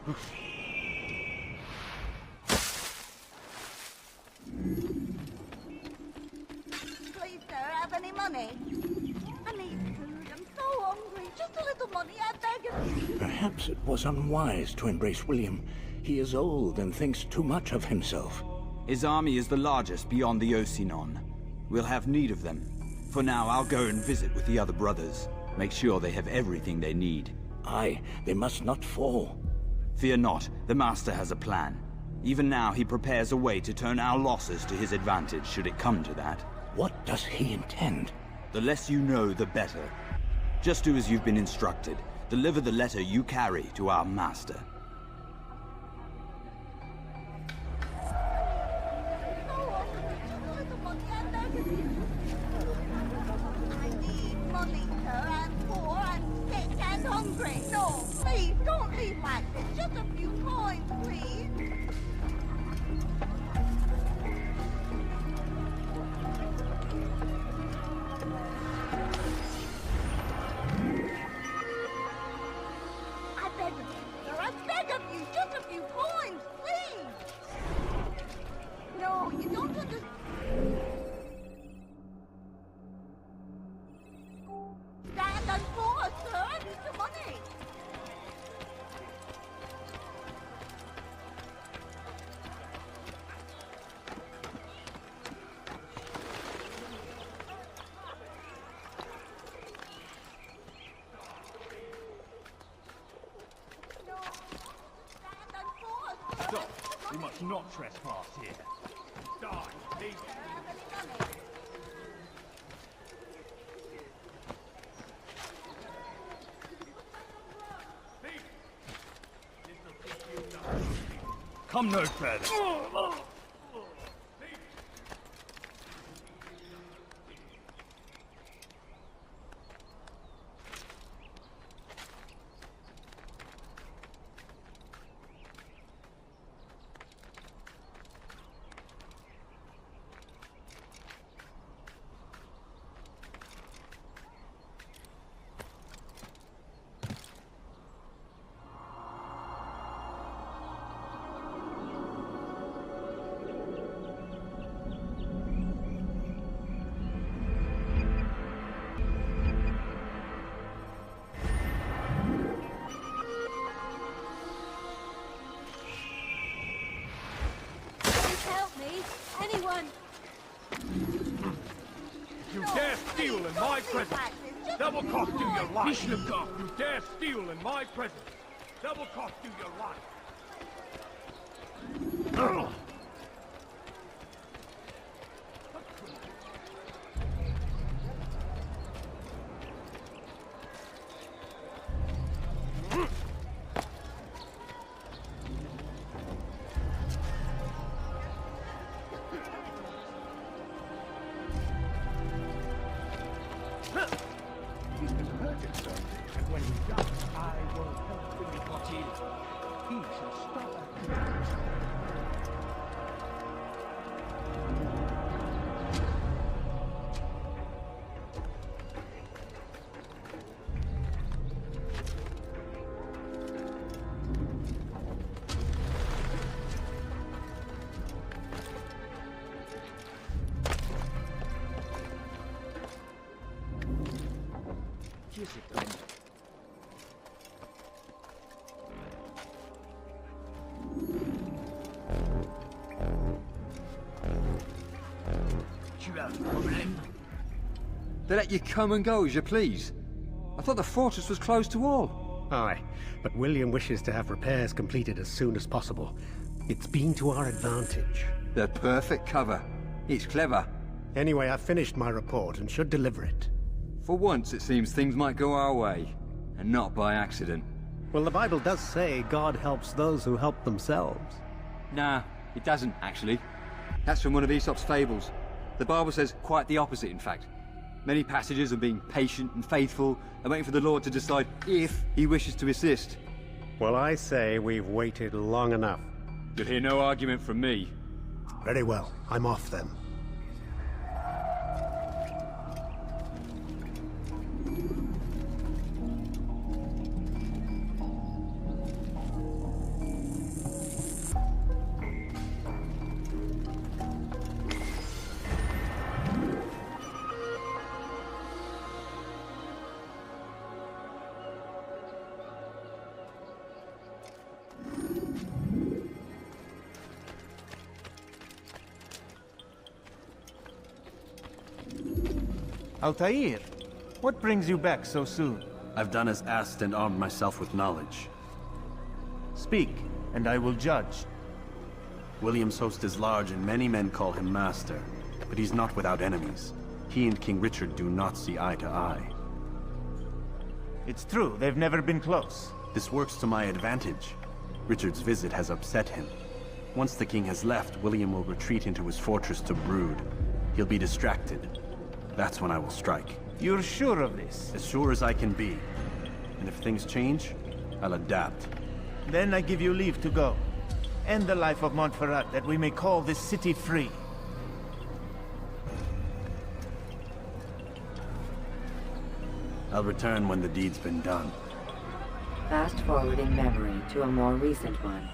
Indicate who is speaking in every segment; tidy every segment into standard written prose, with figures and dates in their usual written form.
Speaker 1: Please, sir, have any money? I need food. I'm so hungry. Just a little money, I beg of you.
Speaker 2: Perhaps it was unwise to embrace William. He is old and thinks too much of himself.
Speaker 3: His army is the largest beyond the Ocinon. We'll have need of them. For now, I'll go and visit with the other brothers. Make sure they have everything they need.
Speaker 2: Aye, they must not fall.
Speaker 3: Fear not, the Master has a plan. Even now, he prepares a way to turn our losses to his advantage, should it come to that.
Speaker 2: What does he intend?
Speaker 3: The less you know, the better. Just do as you've been instructed. Deliver the letter you carry to our Master.
Speaker 1: I need money, sir. I'm poor, I'm sick and hungry. No, please, don't leave like this. Just a few coins, please. I beg of you, sir. I beg of you. Just a few coins, please. No, you don't understand. Stand and pause, sir. I need the money. No, stand and pause, sir.
Speaker 4: Stop! We must not trespass here. Die, leave.
Speaker 1: Have any money?
Speaker 4: Come no further.
Speaker 1: Help me! Anyone!
Speaker 4: You dare steal in my presence! Double cost you your life! You dare steal in my presence! Double cost you your life! And when he does, I will help him with what he shall stop acting.
Speaker 5: They let you come and go as you please. I thought the fortress was closed to all.
Speaker 6: Aye, but William wishes to have repairs completed as soon as possible. It's been to our advantage.
Speaker 5: The perfect cover. It's clever.
Speaker 6: Anyway, I've finished my report and should deliver it.
Speaker 5: For once, it seems things might go our way, and not by accident.
Speaker 6: Well, the Bible does say God helps those who help themselves.
Speaker 5: Nah, it doesn't, actually. That's from one of Aesop's fables. The Bible says quite the opposite, in fact. Many passages of being patient and faithful and waiting for the Lord to decide if he wishes to assist.
Speaker 6: Well, I say we've waited long enough.
Speaker 5: You'll hear no argument from me.
Speaker 6: Very well, I'm off then.
Speaker 7: Altair, what brings you back so soon?
Speaker 8: I've done as asked and armed myself with knowledge.
Speaker 7: Speak, and I will judge.
Speaker 8: William's host is large and many men call him master, but he's not without enemies. He and King Richard do not see eye to eye.
Speaker 7: It's true, they've never been close.
Speaker 8: This works to my advantage. Richard's visit has upset him. Once the king has left, William will retreat into his fortress to brood. He'll be distracted. That's when I will strike.
Speaker 7: You're sure of this?
Speaker 8: As sure as I can be. And if things change, I'll adapt.
Speaker 7: Then I give you leave to go. End the life of Montferrat, that we may call this city free.
Speaker 8: I'll return when the deed's been done.
Speaker 9: Fast-forwarding memory to a more recent one.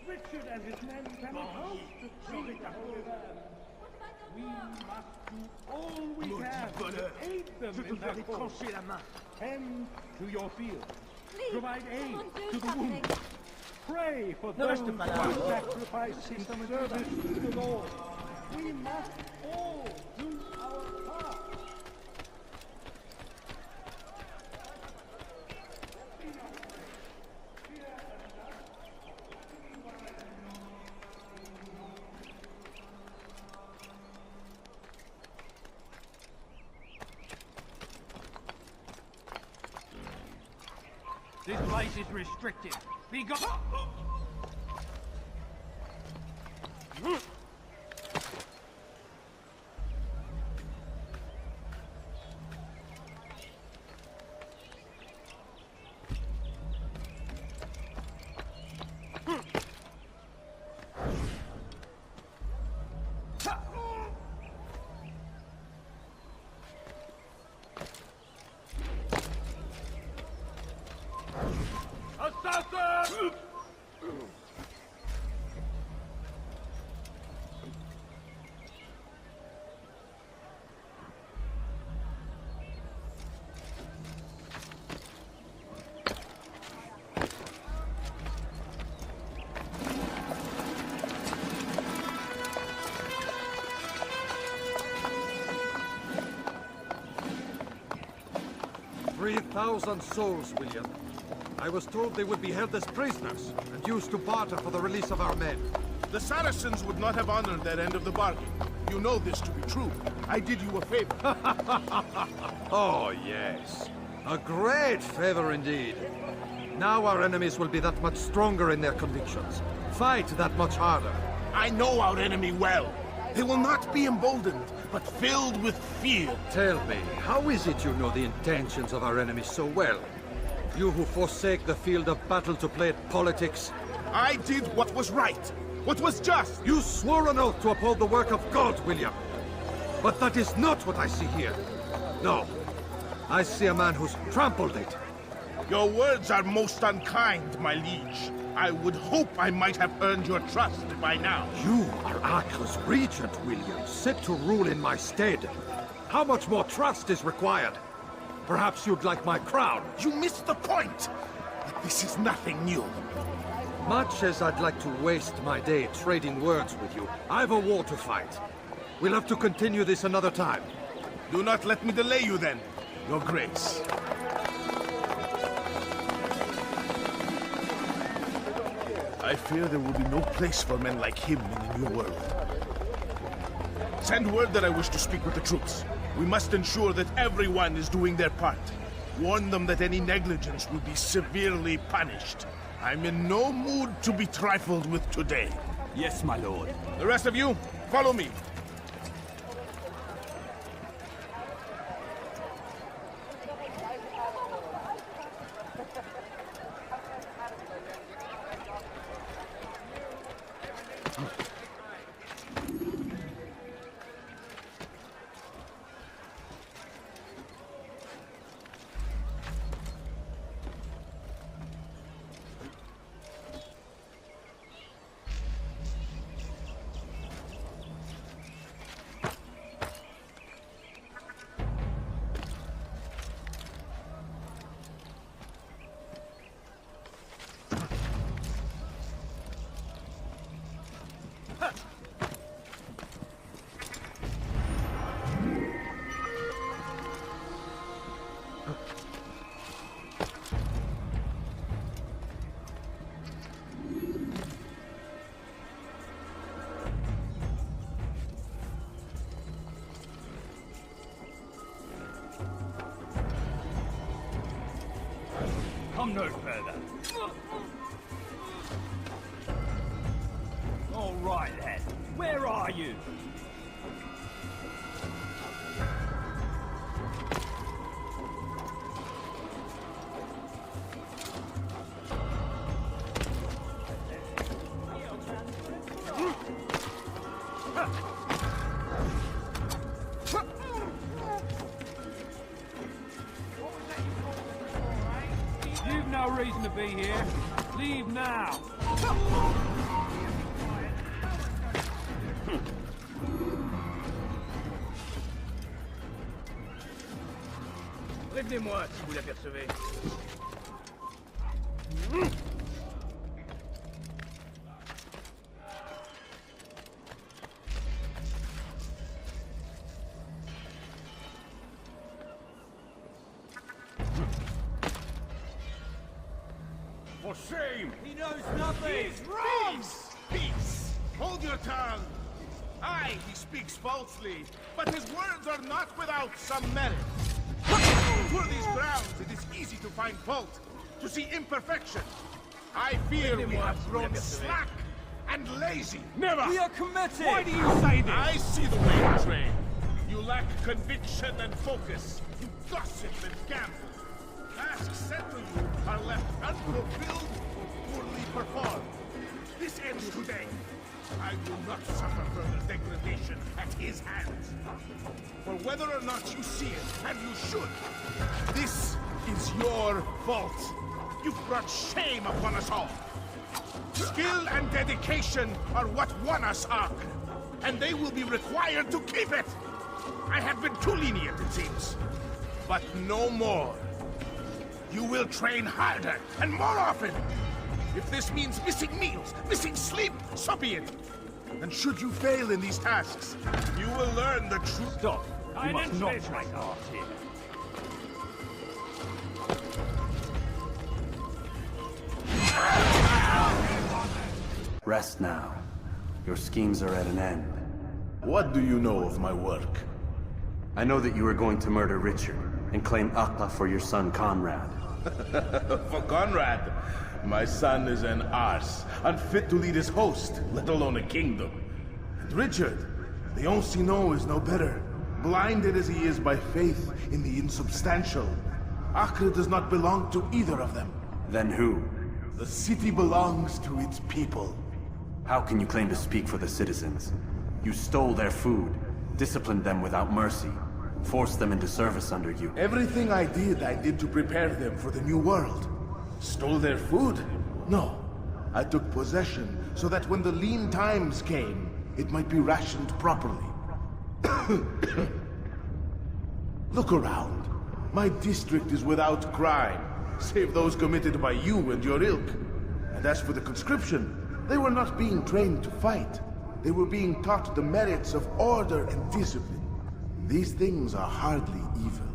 Speaker 4: Richard and his men cannot hope to take the whole land. We must do all we can to aid them in their cause. Tend to your field. Provide aid to the wounded. Pray for those who sacrifice in service to the Lord. We must all do our part. This place is restricted. Be gone. Assassin!
Speaker 10: 3,000 souls, William. I was told they would be held as prisoners and used to barter for the release of our men.
Speaker 11: The Saracens would not have honored their end of the bargain. You know this to be true. I did you a favor.
Speaker 10: Oh, yes. A great favor indeed. Now our enemies will be that much stronger in their convictions. Fight that much harder.
Speaker 11: I know our enemy well. They will not be emboldened, but filled with fear.
Speaker 10: Tell me, how is it you know the intentions of our enemies so well? You who forsake the field of battle to play at politics?
Speaker 11: I did what was right, what was just.
Speaker 10: You swore an oath to uphold the work of God, William. But that is not what I see here. No. I see a man who's trampled it.
Speaker 11: Your words are most unkind, my liege. I would hope I might have earned your trust by now.
Speaker 10: You are Acre's regent, William, set to rule in my stead. How much more trust is required? Perhaps you'd like my crown.
Speaker 11: You missed the point! This is nothing new.
Speaker 10: Much as I'd like to waste my day trading words with you, I've a war to fight. We'll have to continue this another time.
Speaker 11: Do not let me delay you then, Your Grace. I fear there will be no place for men like him in the New World. Send word that I wish to speak with the troops. We must ensure that everyone is doing their part. Warn them that any negligence will be severely punished. I'm in no mood to be trifled with today.
Speaker 3: Yes, my lord.
Speaker 11: The rest of you, follow me.
Speaker 4: on no further. All right, then. Where are you? You've no reason to be here. Leave now. Prévenez-moi si vous l'apercevez.
Speaker 11: For shame!
Speaker 10: He knows nothing!
Speaker 11: He's wrong! Peace! Hold your tongue! Aye, he speaks falsely, but his words are not without some merit. For these grounds, it is easy to find fault, to see imperfection. I fear we have grown slack and lazy.
Speaker 4: Never!
Speaker 10: We are committed!
Speaker 4: Why do you say this?
Speaker 11: I see the way you train. You lack conviction and focus. You gossip and gamble. Tasks set to you are left unfulfilled or poorly performed. This ends today. I will not suffer further degradation at his hands. For whether or not you see it, and you should, this is your fault. You've brought shame upon us all. Skill and dedication are what won us Ark, and they will be required to keep it. I have been too lenient, it seems. But no more. You will train harder and more often. If this means missing meals, missing sleep, so be it. And should you fail in these tasks, you will learn the truth.
Speaker 4: Stop. You must not make art here.
Speaker 8: Rest now. Your schemes are at an end.
Speaker 11: What do you know of my work?
Speaker 8: I know that you are going to murder Richard and claim Akla for your son Conrad.
Speaker 11: For Conrad, my son is an arse, unfit to lead his host, let alone a kingdom. And Richard, the Ancien is no better, blinded as he is by faith in the insubstantial. Acre does not belong to either of them.
Speaker 8: Then who?
Speaker 11: The city belongs to its people.
Speaker 8: How can you claim to speak for the citizens? You stole their food, disciplined them without mercy, forced them into service under you.
Speaker 11: Everything I did to prepare them for the new world. Stole their food? No. I took possession so that when the lean times came, it might be rationed properly. Look around. My district is without crime, save those committed by you and your ilk. And as for the conscription, they were not being trained to fight. They were being taught the merits of order and discipline. These things are hardly evil.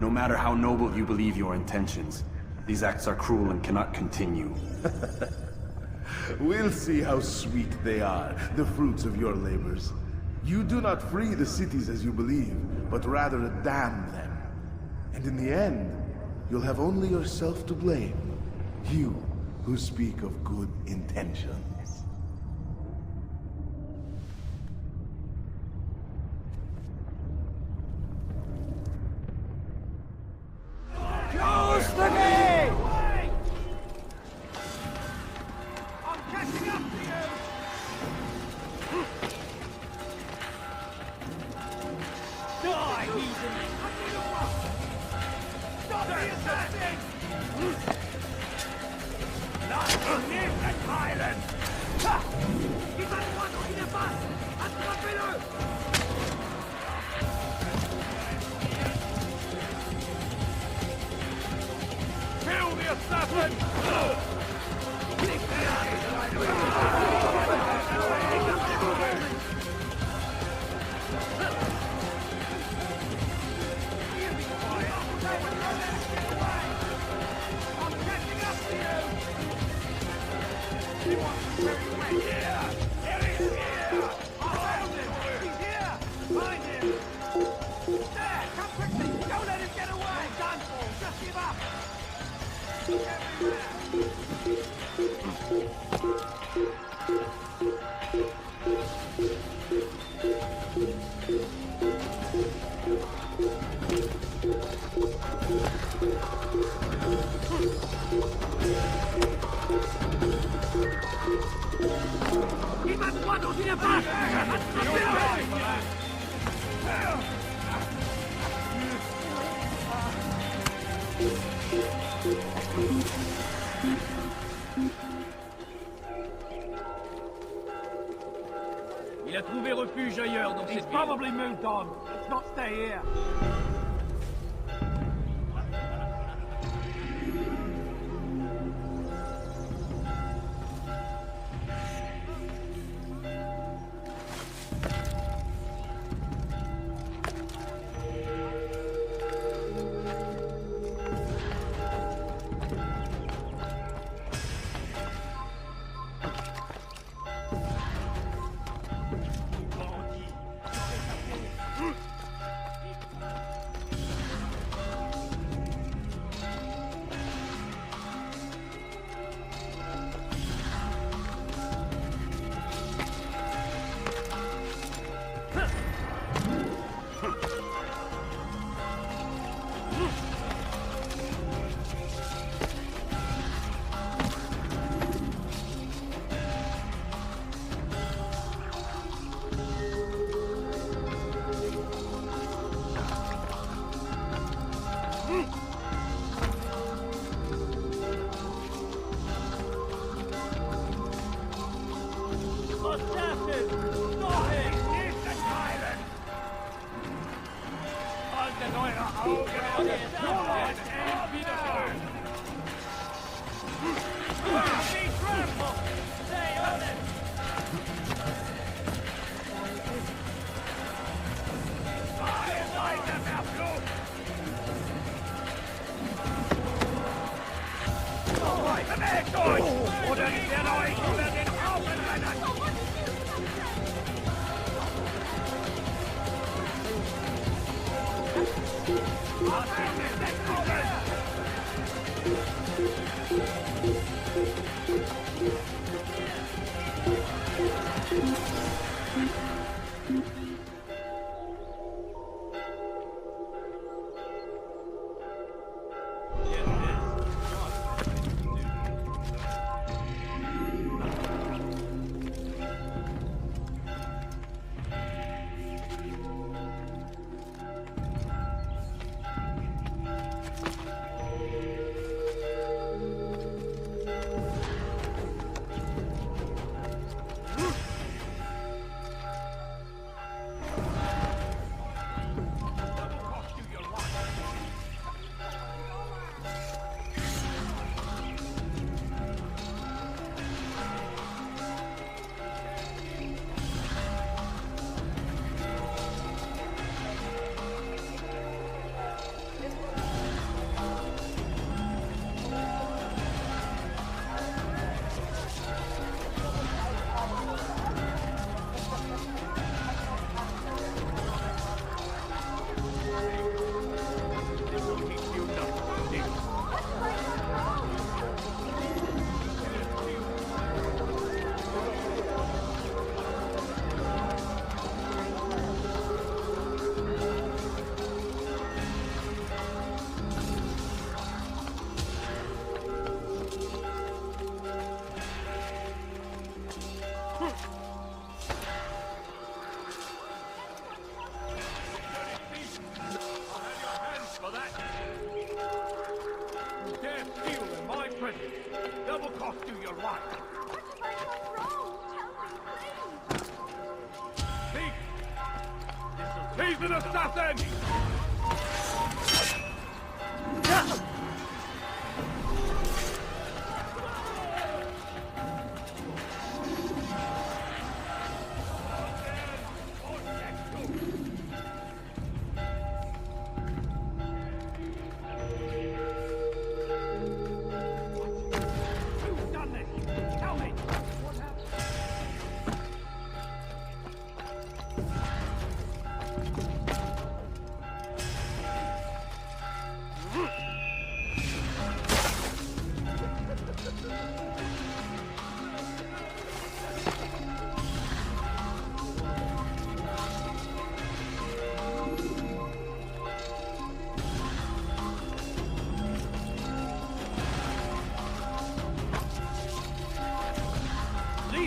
Speaker 8: No matter how noble you believe your intentions, these acts are cruel and cannot continue.
Speaker 11: We'll see how sweet they are, the fruits of your labors. You do not free the cities as you believe, but rather damn them. And in the end, you'll have only yourself to blame. You who speak of good intentions.
Speaker 4: Close the gate! I'm catching up to you! Die, heathen! Stop the assassin! Not near the tyrant! He's at one in the bus! Attrapez-le! Kill the assassin! I'm catching up to you! He wants to bury me here! Here he is here! I found him! He's here! Find him! There! Come quickly! Don't let him get away! Done for! Just give up! Il a trouvé refuge ailleurs dans cette ville. He's probably moved on. Let's not stay here.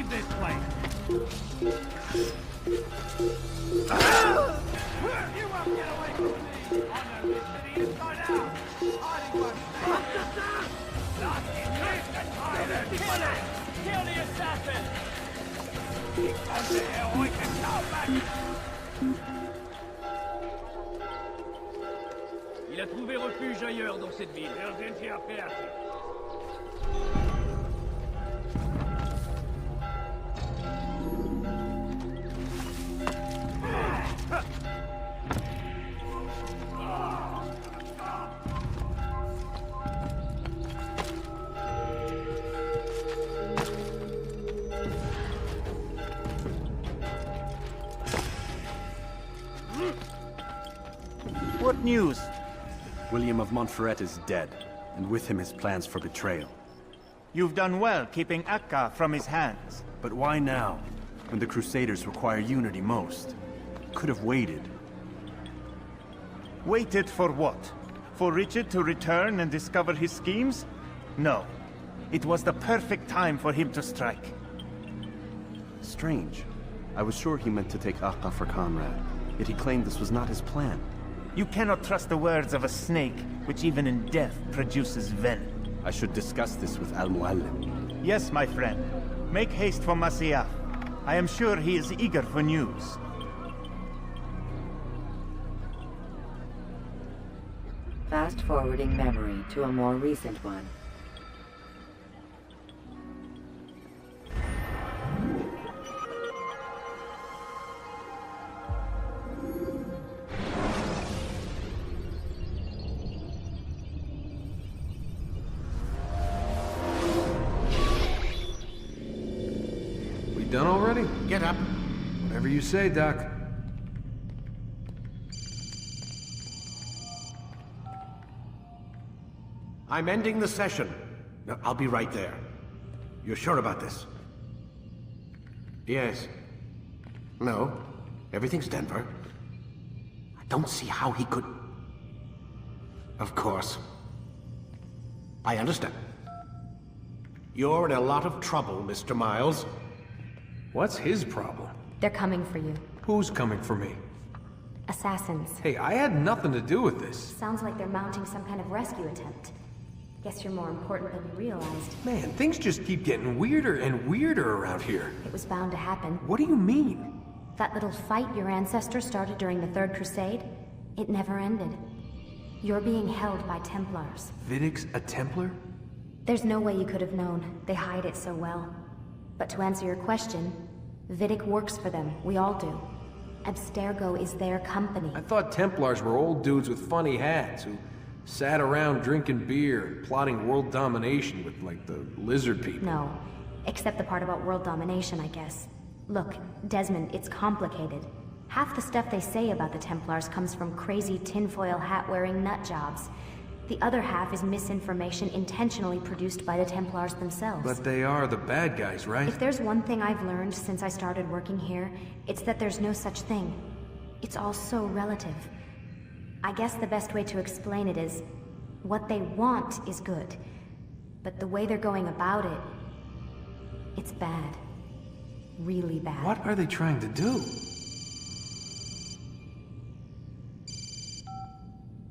Speaker 4: Leave this place! You won't get away from me! I know this city inside out! Hiding one Not in this environment! Kill the assassin! Keep on the hill, we can come back! Il a trouvé refuge ailleurs dans cette ville.
Speaker 7: What news?
Speaker 8: William of Montferrat is dead, and with him his plans for betrayal.
Speaker 7: You've done well keeping Akka from his hands.
Speaker 8: But why now, when the Crusaders require unity most? Could have waited.
Speaker 7: Waited for what? For Richard to return and discover his schemes? No. It was the perfect time for him to strike.
Speaker 8: Strange. I was sure he meant to take Akka for Conrad, yet he claimed this was not his plan.
Speaker 7: You cannot trust the words of a snake, which even in death produces venom.
Speaker 8: I should discuss this with Al-Muallim.
Speaker 7: Yes, my friend. Make haste for Masyaf. I am sure he is eager for news.
Speaker 9: Fast-forwarding memory to a more recent one.
Speaker 10: Done already?
Speaker 11: Get up.
Speaker 10: Whatever you say, Doc.
Speaker 11: I'm ending the session. No, I'll be right there. You're sure about this? Yes. No. Everything's Denver. I don't see how he could... Of course. I understand. You're in a lot of trouble, Mr. Miles.
Speaker 10: What's his problem?
Speaker 12: They're coming for you.
Speaker 10: Who's coming for me?
Speaker 12: Assassins.
Speaker 10: Hey, I had nothing to do with this.
Speaker 12: Sounds like they're mounting some kind of rescue attempt. Guess you're more important than you realized.
Speaker 10: Man, things just keep getting weirder and weirder around here.
Speaker 12: It was bound to happen.
Speaker 10: What do you mean?
Speaker 12: That little fight your ancestors started during the Third Crusade, it never ended. You're being held by Templars.
Speaker 10: Vidic's a Templar?
Speaker 12: There's no way you could have known. They hide it so well. But to answer your question, Vidic works for them. We all do. Abstergo is their company.
Speaker 10: I thought Templars were old dudes with funny hats who sat around drinking beer and plotting world domination with, like, the lizard people.
Speaker 12: No. Except the part about world domination, I guess. Look, Desmond, it's complicated. Half the stuff they say about the Templars comes from crazy tinfoil hat-wearing nutjobs. The other half is misinformation intentionally produced by the Templars themselves.
Speaker 10: But they are the bad guys, right?
Speaker 12: If there's one thing I've learned since I started working here, it's that there's no such thing. It's all so relative. I guess the best way to explain it is, what they want is good. But the way they're going about it, it's bad. Really bad.
Speaker 10: What are they trying to do?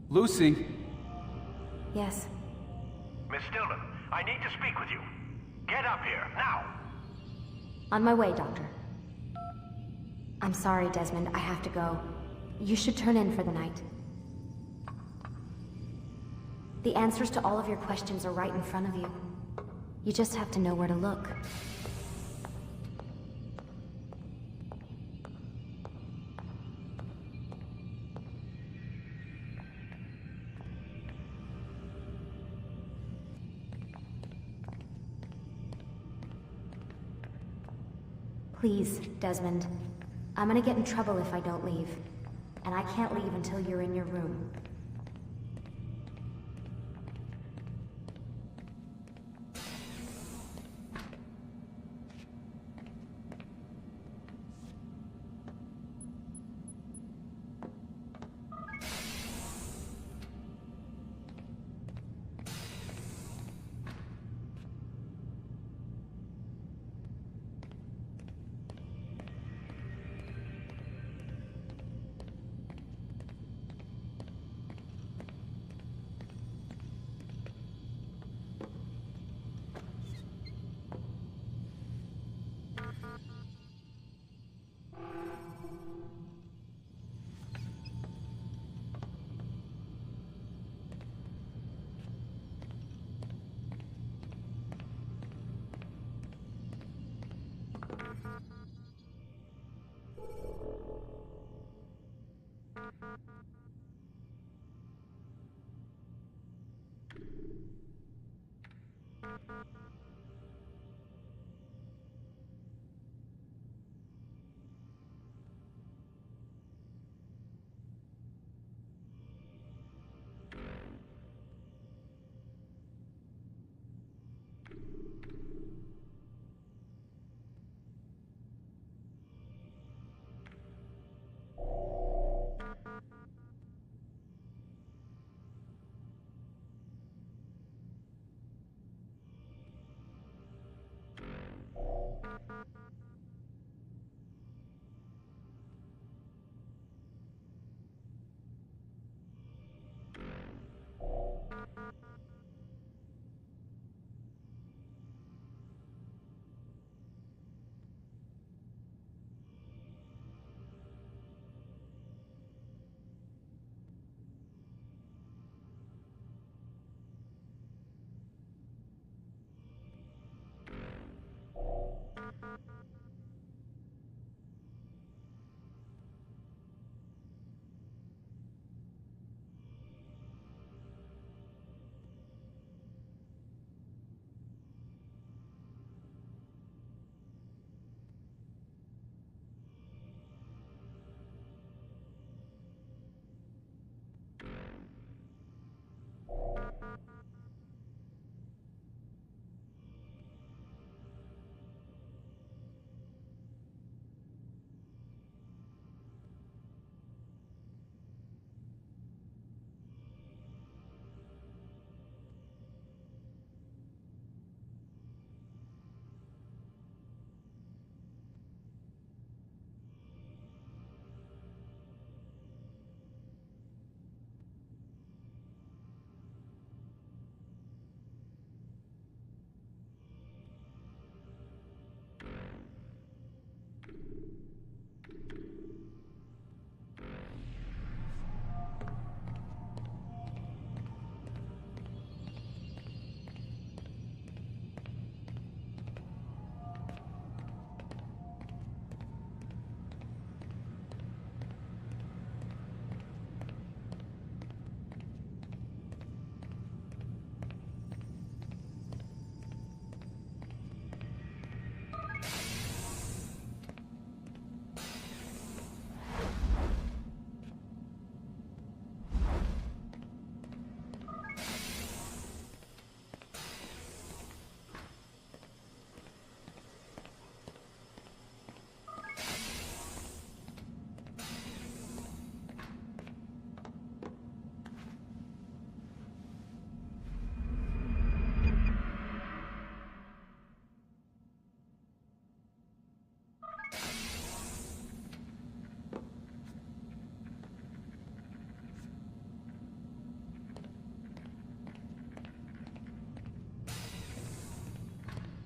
Speaker 10: Lucy?
Speaker 12: Yes.
Speaker 13: Miss Stillman, I need to speak with you. Get up here, now!
Speaker 12: On my way, Doctor. I'm sorry, Desmond, I have to go. You should turn in for the night. The answers to all of your questions are right in front of you. You just have to know where to look. Please, Desmond. I'm gonna get in trouble if I don't leave. And I can't leave until you're in your room.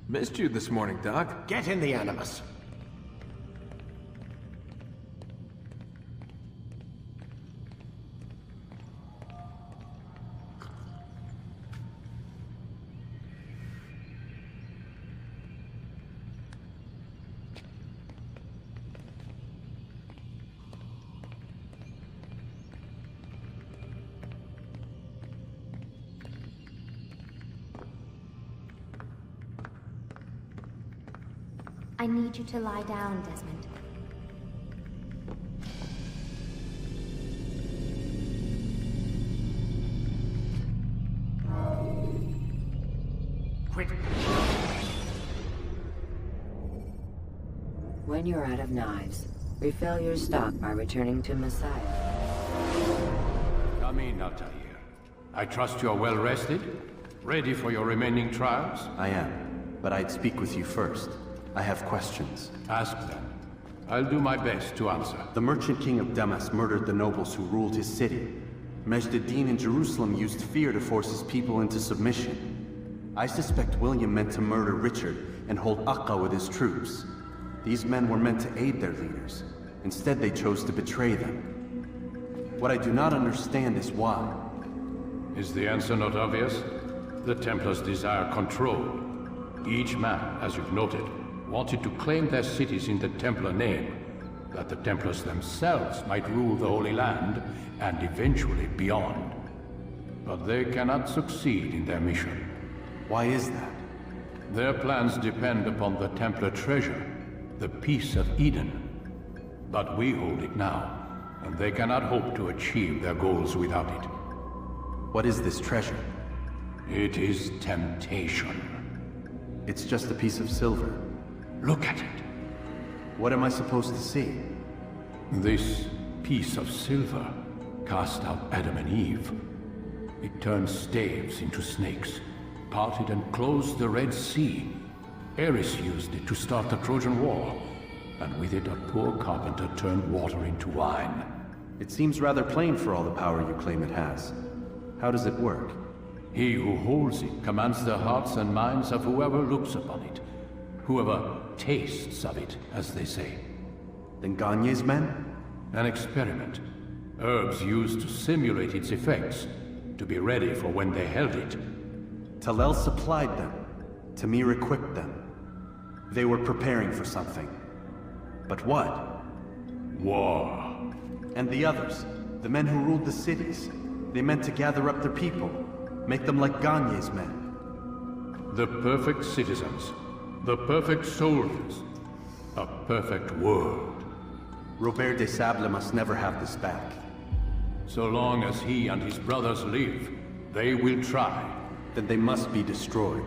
Speaker 14: Missed you this morning, Doc.
Speaker 6: Get in the Animus.
Speaker 12: I need you to lie down, Desmond.
Speaker 6: Quit.
Speaker 9: When you're out of knives, refill your stock by returning to Messiah.
Speaker 15: Come in, Altair. I trust you're well rested? Ready for your remaining trials?
Speaker 8: I am, but I'd speak with you first. I have questions.
Speaker 15: Ask them. I'll do my best to answer.
Speaker 8: The merchant king of Damas murdered the nobles who ruled his city. Majd ad-Din in Jerusalem used fear to force his people into submission. I suspect William meant to murder Richard and hold Akka with his troops. These men were meant to aid their leaders. Instead, they chose to betray them. What I do not understand is why.
Speaker 15: Is the answer not obvious? The Templars desire control. Each man, as you've noted, wanted to claim their cities in the Templar name, that the Templars themselves might rule the Holy Land, and eventually beyond. But they cannot succeed in their mission.
Speaker 8: Why is that?
Speaker 15: Their plans depend upon the Templar treasure, the Peace of Eden. But we hold it now, and they cannot hope to achieve their goals without it.
Speaker 8: What is this treasure?
Speaker 15: It is temptation.
Speaker 8: It's just a piece of silver.
Speaker 15: Look at it.
Speaker 8: What am I supposed to see?
Speaker 15: This piece of silver cast out Adam and Eve. It turned staves into snakes, parted and closed the Red Sea. Eris used it to start the Trojan War, and with it a poor carpenter turned water into wine.
Speaker 8: It seems rather plain for all the power you claim it has. How does it work?
Speaker 15: He who holds it commands the hearts and minds of whoever looks upon it. Whoever tastes of it, as they say.
Speaker 8: Then Gagne's men?
Speaker 15: An experiment. Herbs used to simulate its effects, to be ready for when they held it.
Speaker 8: Talel supplied them. Tamir equipped them. They were preparing for something. But what?
Speaker 15: War.
Speaker 8: And the others, the men who ruled the cities, they meant to gather up their people, make them like Gagne's men.
Speaker 15: The perfect citizens. The perfect soldiers. A perfect world.
Speaker 8: Robert de Sable must never have this back.
Speaker 15: So long as he and his brothers live, they will try.
Speaker 8: Then they must be destroyed.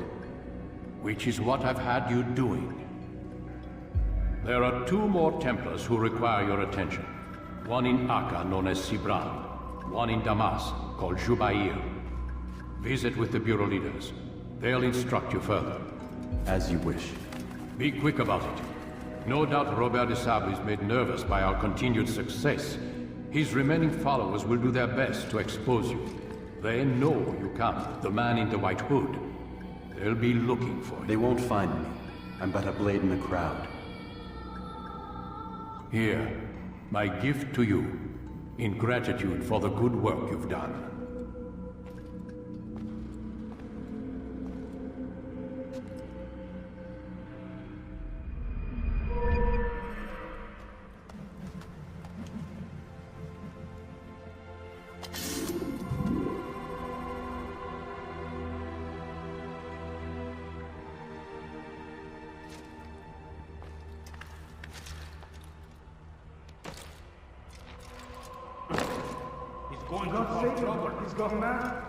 Speaker 15: Which is what I've had you doing. There are 2 more Templars who require your attention. One in Akka, known as Sibrand. One in Damas, called Jubair. Visit with the Bureau leaders. They'll instruct you further.
Speaker 8: As you wish.
Speaker 15: Be quick about it. No doubt Robert de Sable is made nervous by our continued success. His remaining followers will do their best to expose you. They know you come, the man in the white hood. They'll be looking for you.
Speaker 8: They won't find me. I'm but a blade in the crowd.
Speaker 15: Here, my gift to you, in gratitude for the good work you've done.
Speaker 4: He's gone now.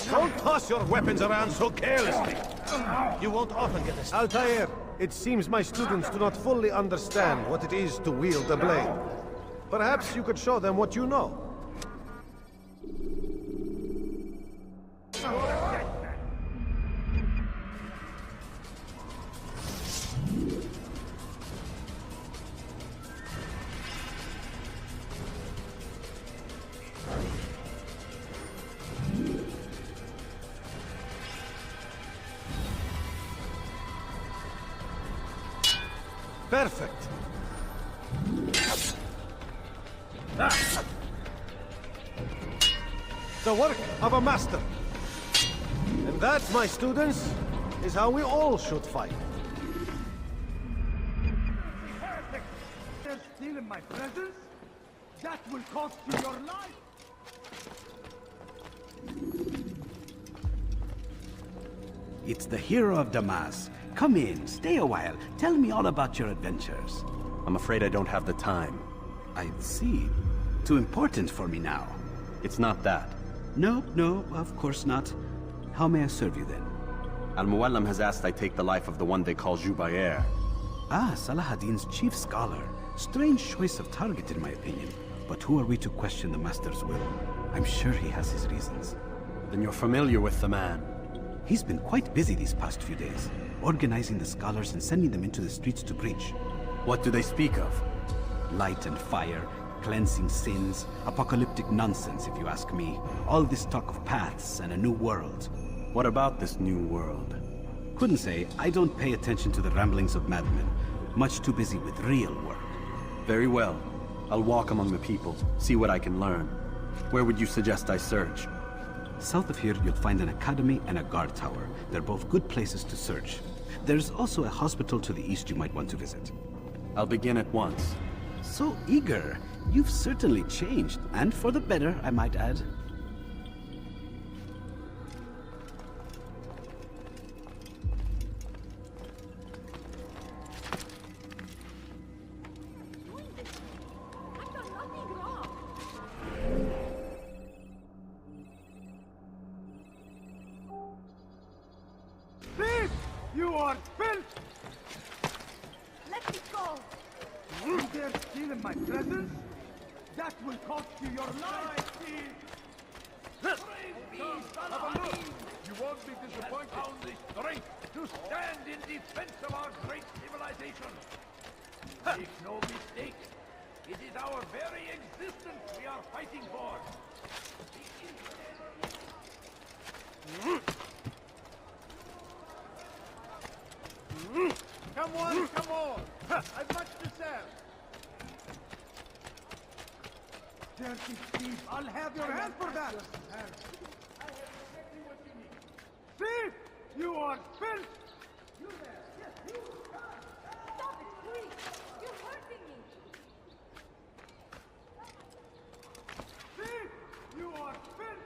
Speaker 10: Don't toss your weapons around so carelessly. You won't often get this.
Speaker 16: Altair, it seems my students do not fully understand what it is to wield a blade. Perhaps you could show them what you know. Perfect. The work of a master. And that, my students, is how we all should fight.
Speaker 4: They're still in my presence? That will cost you your life!
Speaker 17: It's the hero of Damas. Come in, stay a while. Tell me all about your adventures.
Speaker 8: I'm afraid I don't have the time.
Speaker 17: I see. Too important for me now.
Speaker 8: It's not that.
Speaker 17: No, of course not. How may I serve you then?
Speaker 8: Al-Muallim has asked I take the life of the one they call Jubair.
Speaker 17: Ah, Salahadin's chief scholar. Strange choice of target in my opinion. But who are we to question the Master's will? I'm sure he has his reasons.
Speaker 8: Then you're familiar with the man.
Speaker 17: He's been quite busy these past few days, organizing the scholars and sending them into the streets to preach.
Speaker 8: What do they speak of?
Speaker 17: Light and fire, cleansing sins, apocalyptic nonsense if you ask me. All this talk of paths and a new world.
Speaker 8: What about this new world?
Speaker 17: Couldn't say. I don't pay attention to the ramblings of madmen. Much too busy with real work.
Speaker 8: Very well. I'll walk among the people, see what I can learn. Where would you suggest I search?
Speaker 17: South of here, you'll find an academy and a guard tower. They're both good places to search. There's also a hospital to the east you might want to visit.
Speaker 8: I'll begin at once.
Speaker 17: So eager. You've certainly changed, and for the better, I might add.
Speaker 4: Thief! You are filth!
Speaker 1: Let me go!
Speaker 4: You dare steal in my presence? That will cost you your life!
Speaker 10: Have a look! You won't be disappointed. Found the strength to stand in defense of our great civilization. Make no mistake, it is our very existence we are fighting for.
Speaker 4: Come on, come on! I've much to serve! Dirty thief, I'll have your hand for that! Thief! You are filth!
Speaker 1: You there! Yes, you! Stop it, please! You're hurting me!
Speaker 4: Thief! You are filth!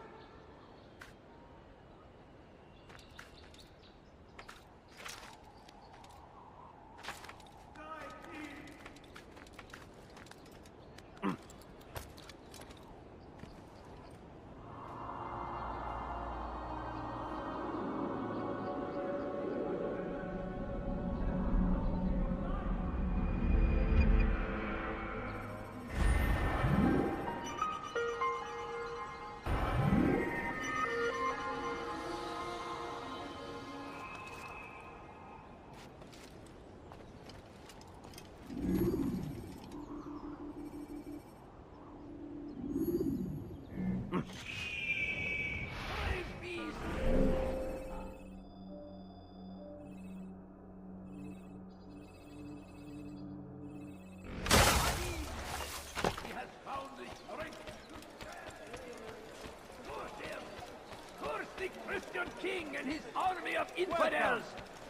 Speaker 10: King and his army of infidels!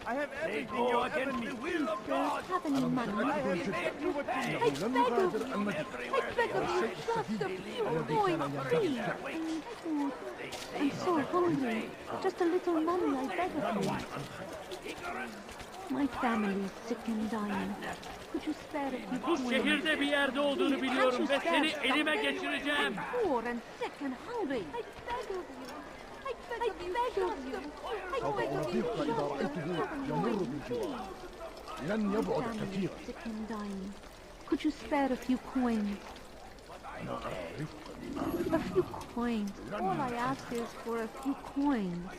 Speaker 4: I have
Speaker 10: They
Speaker 4: everything
Speaker 10: go
Speaker 4: you
Speaker 10: against
Speaker 4: ever
Speaker 10: the
Speaker 4: need.
Speaker 10: will of God!
Speaker 1: Have any money?
Speaker 10: I have made you pay!
Speaker 1: I beg of you, just a few coins, please. I'm so hungry. Just a little money, I beg of you. My family is sick and dying. Could you spare a few coins?
Speaker 18: Şehirde bir yerde olduğunu biliyorum ve seni elime geçireceğim.
Speaker 1: I'm poor and sick and hungry. I beg of you. I beg of you. I beg of you.
Speaker 11: لن يبعد كثيرا.
Speaker 1: Sick and dying. Could you spare a few coins? A few coins. All I ask is for a few coins.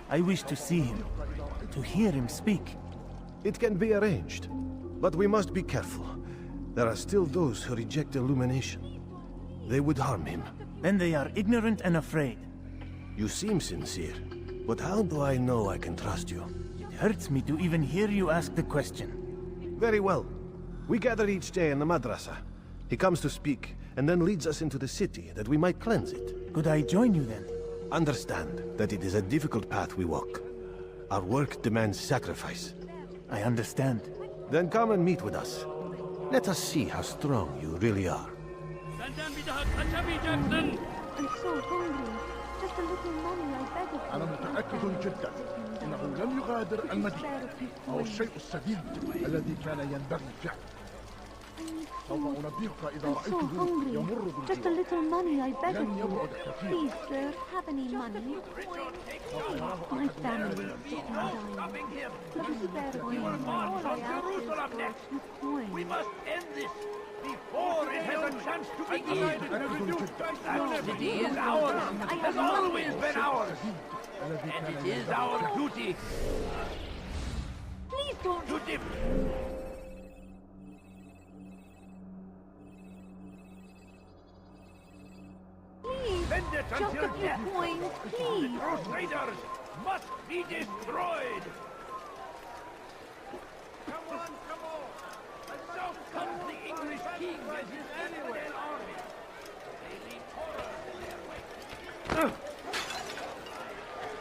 Speaker 7: I wish to see him, to hear him speak.
Speaker 16: It can be arranged, but we must be careful. There are still those who reject illumination. They would harm him.
Speaker 7: Then they are ignorant and afraid.
Speaker 16: You seem sincere, but how do I know I can trust you?
Speaker 7: hurts me to even hear you ask the question.
Speaker 16: Very well. We gather each day in the madrasa. He comes to speak, and then leads us into the city, that we might cleanse it.
Speaker 7: Could I join you then?
Speaker 16: Understand that it is a difficult path we walk. Our work demands sacrifice.
Speaker 7: I understand.
Speaker 16: Then come and meet with us. Let us see how strong you really are.
Speaker 1: I'm so hungry. Just a little money, I beg of you.
Speaker 11: أنا متأكد جدا أنه لم يغادر المدينة أو الشيء السديد الذي كان ينبغي فعله. سوف أنبهك إذا رأيته يمر
Speaker 1: Just a
Speaker 11: بالجوار.
Speaker 1: little money, I beg of
Speaker 11: لن
Speaker 1: you.
Speaker 11: يبعد كثيرا.
Speaker 1: Please, sir, have any money? My family is sick and dying. Let us spare me. All I ask is for a few coins.
Speaker 10: We must end this before it has a chance to begin. That city is ours. It has always been ours. And it is our duty.
Speaker 1: Please don't.
Speaker 10: To dip.
Speaker 1: Please,
Speaker 10: Spend it
Speaker 1: just
Speaker 10: until
Speaker 1: a few
Speaker 10: death.
Speaker 1: coins,
Speaker 10: The
Speaker 1: please.
Speaker 10: Crusaders must be destroyed. Come on, come on. And now comes the English king and his infidel army. They leave horror in their wake.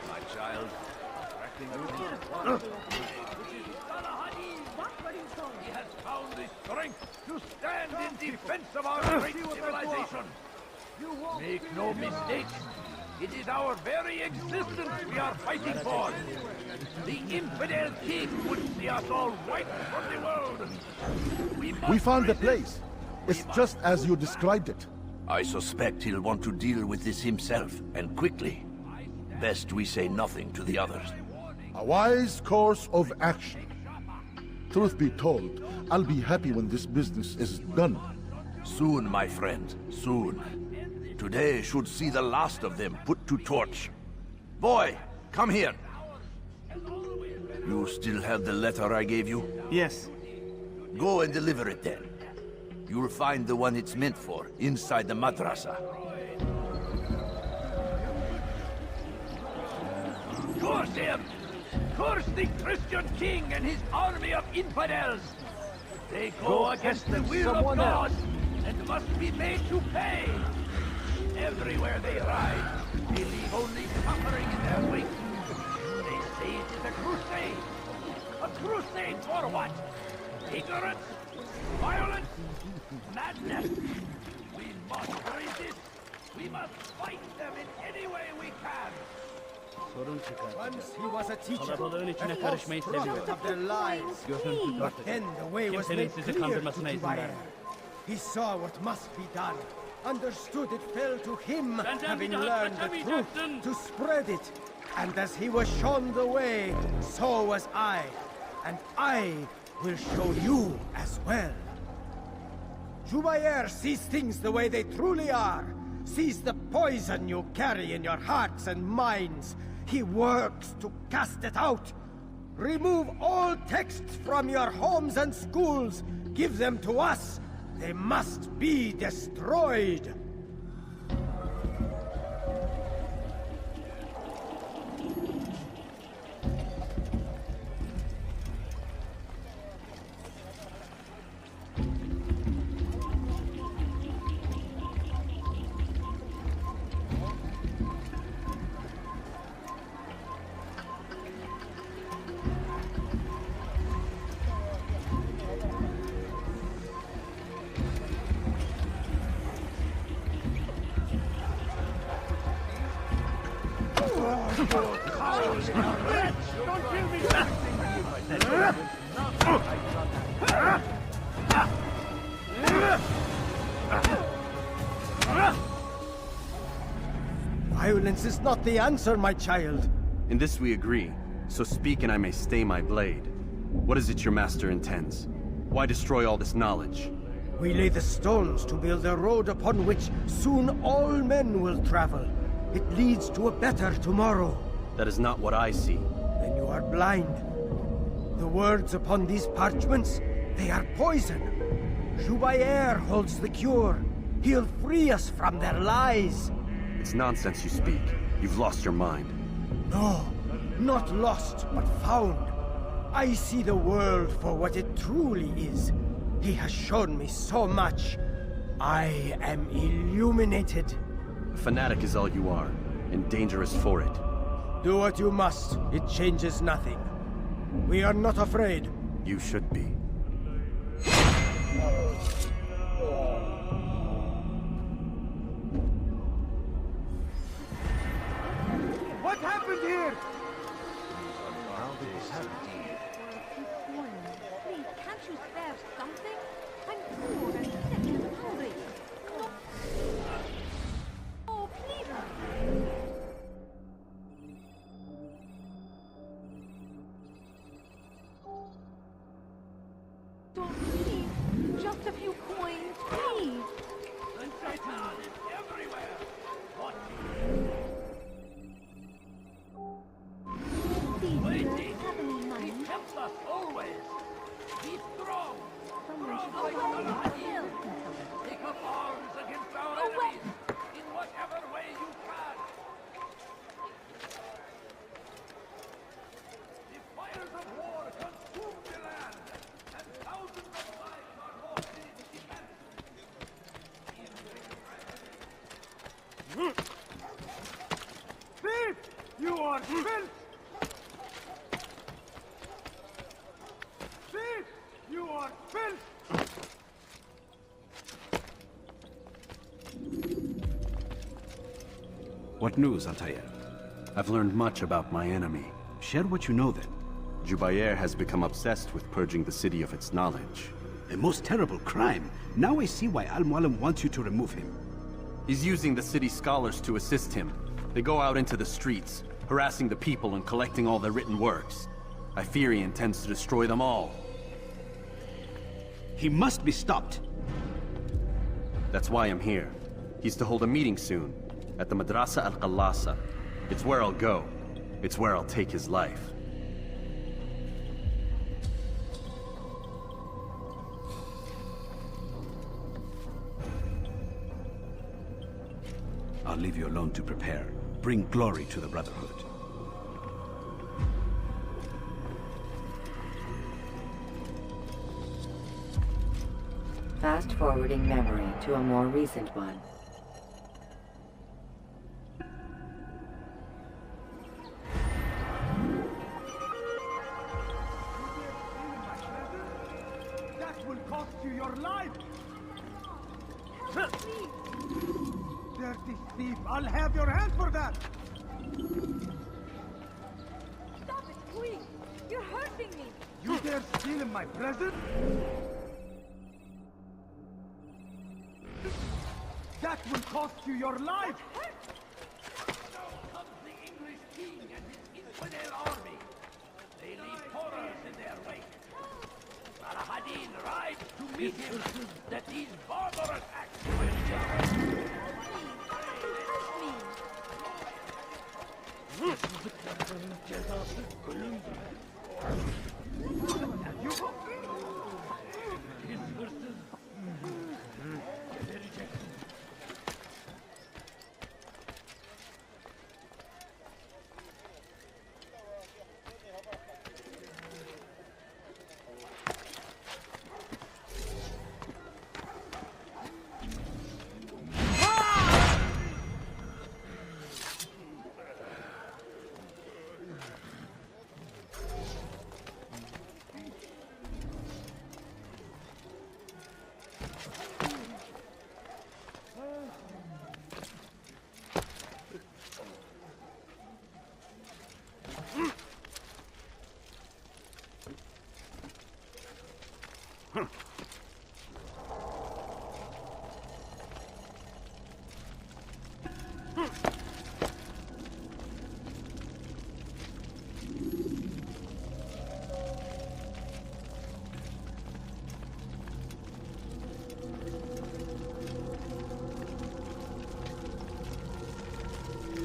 Speaker 10: My child, acting he has found the strength to stand in defense of our great civilization. Make no mistake, it is our very existence we are fighting for. The infidel king would see us all wiped from the world.
Speaker 11: We found the place. It's just as you described it.
Speaker 2: I suspect he'll want to deal with this himself, and quickly. Best we say nothing to the others.
Speaker 11: A wise course of action. Truth be told, I'll be happy when this business is done.
Speaker 2: Soon, my friend, soon. Today should see the last of them put to torch. Boy, come here. You still have the letter I gave you?
Speaker 7: Yes.
Speaker 2: Go and deliver it then. You'll find the one it's meant for inside the madrasa.
Speaker 10: Curse him! Curse the Christian king and his army of infidels! They go against the will of God and must be made to pay! Everywhere they ride, they leave only suffering in their wake. They say it is a crusade. A crusade for what? Ignorance? Violence? Madness? We must resist. We must fight them in any way we can.
Speaker 19: Once he was a teacher, and lost profit of their lives. But then the way was made clear to Jubair. He saw what must be done, understood it fell to him, having learned the truth, to spread it. And as he was shown the way, so was I. And I will show you as well. Jubair sees things the way they truly are, sees the poison you carry in your hearts and minds. He works to cast it out. Remove all texts from your homes and schools. Give them to us. They must be destroyed. Violence is not the answer, my child.
Speaker 8: In this we agree, so speak and I may stay my blade. What is it your master intends? Why destroy all this knowledge?
Speaker 19: We lay the stones to build a road upon which soon all men will travel. It leads to a better tomorrow.
Speaker 8: That is not what I see.
Speaker 19: Then you are blind. The words upon these parchments, they are poison. Jubair holds the cure. He'll free us from their lies.
Speaker 8: It's nonsense you speak. You've lost your mind.
Speaker 19: No, not lost, but found. I see the world for what it truly is. He has shown me so much. I am illuminated.
Speaker 8: A fanatic is all you are, and dangerous for it.
Speaker 19: Do what you must. It changes nothing. We are not afraid.
Speaker 8: You should be.
Speaker 19: What happened here?
Speaker 1: Please, can't you spare something? I'm poor and sick and hungry. Oh, please. Don't please. Just a few coins, please.
Speaker 10: The Satan is everywhere. What? Waiting. He helps us always. Be strong. Take up arms against our enemies in whatever way you can. The fires of war consume the land, and thousands of lives are lost in its defense.
Speaker 19: Thief! You are filth! Thief! You are filth!
Speaker 17: What news, Altair?
Speaker 8: I've learned much about my enemy.
Speaker 17: Share what you know then.
Speaker 8: Jubair has become obsessed with purging the city of its knowledge.
Speaker 17: A most terrible crime. Now I see why Al-Mualim wants you to remove him.
Speaker 8: He's using the city scholars to assist him. They go out into the streets, harassing the people and collecting all their written works. I fear he intends to destroy them all.
Speaker 17: He must be stopped.
Speaker 8: That's why I'm here. He's to hold a meeting soon, at the Madrasa Al-Qallasa. It's where I'll go. It's where I'll take his life.
Speaker 17: I'll leave you alone to prepare. Bring glory to the Brotherhood.
Speaker 9: Fast-forwarding memory to a more recent one.
Speaker 19: That will cost you your life! Dirty thief! I'll have your hand for that!
Speaker 1: Stop it, please. You're hurting me.
Speaker 19: You dare steal in my present? That will cost you your life!
Speaker 10: Now comes the English king and his infidel army. They leave horrors in their wake. Salahadin rides to meet him, that these barbarous acts will judge.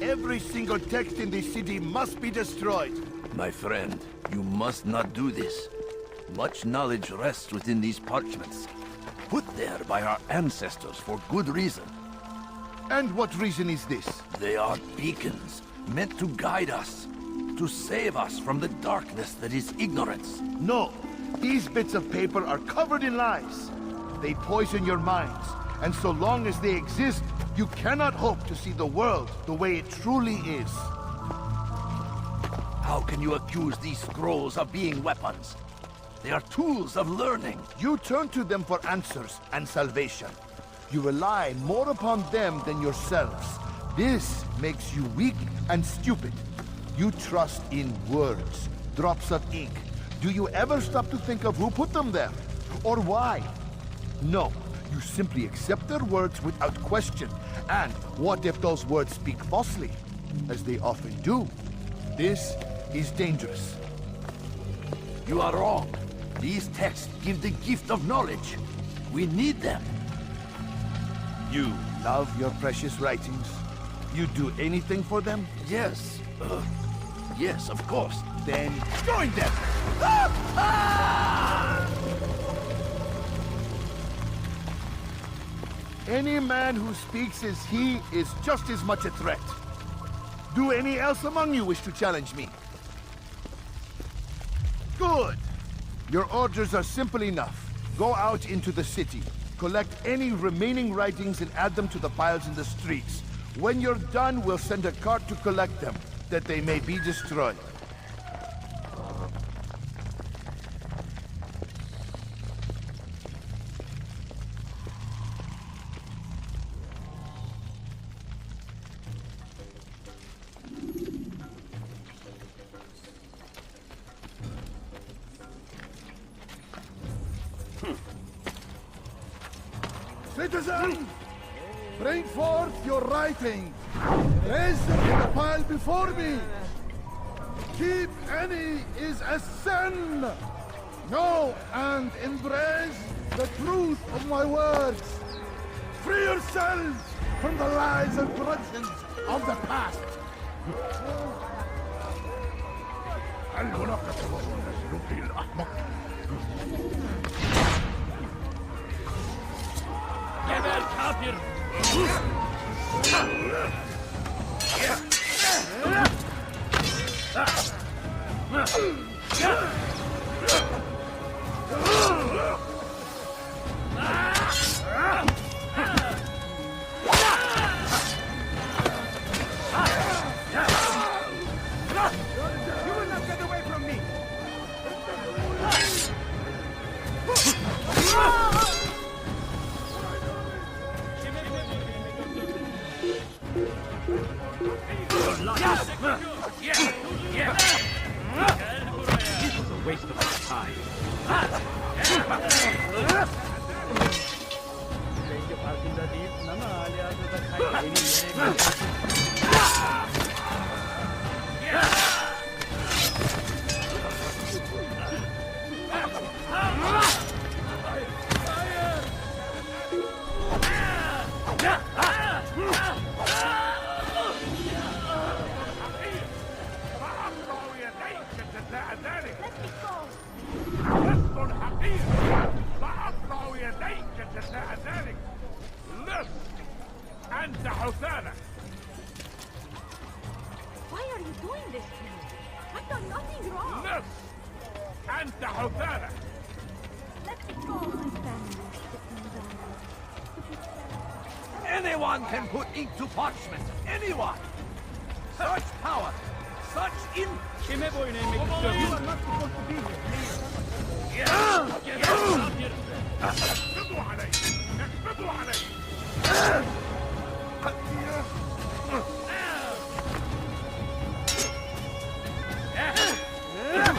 Speaker 2: Every single text in this city must be destroyed. My friend, you must not do this. Much knowledge rests within these parchments, put there by our ancestors for good reason. And what reason is this? They are beacons, meant to guide us. to save us from the darkness that is ignorance.
Speaker 11: No, these bits of paper are covered in lies. They poison your minds, and so long as they exist, you cannot hope to see the world the way it truly is.
Speaker 2: How can you accuse these scrolls of being weapons? They are tools of learning.
Speaker 11: You turn to them for answers and salvation. You rely more upon them than yourselves. This makes you weak and stupid. You trust in words, drops of ink. Do you ever stop to think of who put them there? Or why? No, you simply accept their words without question. And what if those words speak falsely? As they often do. This is dangerous.
Speaker 2: You are wrong. These texts give the gift of knowledge. We need them.
Speaker 11: You love your precious writings? You'd do anything for them?
Speaker 2: Yes. Yes, of course.
Speaker 11: Then join them! Any man who speaks as he is just as much a threat. Do any else among you wish to challenge me? Good! Your orders are simple enough. Go out into the city. Collect any remaining writings and add them to the piles in the streets. When you're done, we'll send a cart to collect them, that they may be destroyed.
Speaker 10: Citizen, bring forth your writing. Raise them in the pile before me. Keep any is a sin. Know and embrace the truth of my words. Free yourselves from the lies and corruptions of the past.
Speaker 18: Geber kafir!
Speaker 19: You will not get away from me!
Speaker 17: This was a waste of my time.
Speaker 19: Belki farkında değilsin ama halihazırda kaybedeni
Speaker 1: Why are you doing this to me? I've done nothing wrong.
Speaker 10: أنت حثالة.
Speaker 1: Let me go, my family.
Speaker 2: Anyone can put ink to parchment. Anyone. Such power. Such
Speaker 18: Kime boyun eğmek istiyorsun?
Speaker 19: You are not supposed to be here.
Speaker 18: Geber kafir!
Speaker 10: اقبضوا علي. اقبضوا علي.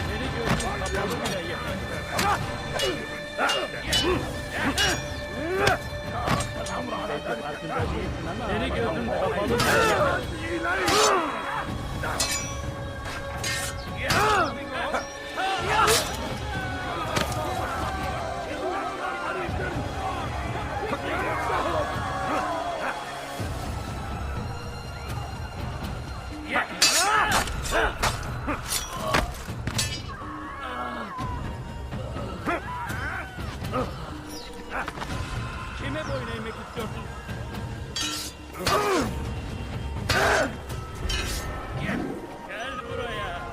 Speaker 18: Beni gördün kapalı bile yeter. Belki farkında değilsin ama seni gördüm kapalı bile Kime boyun eğmek istiyorsun? Gel buraya.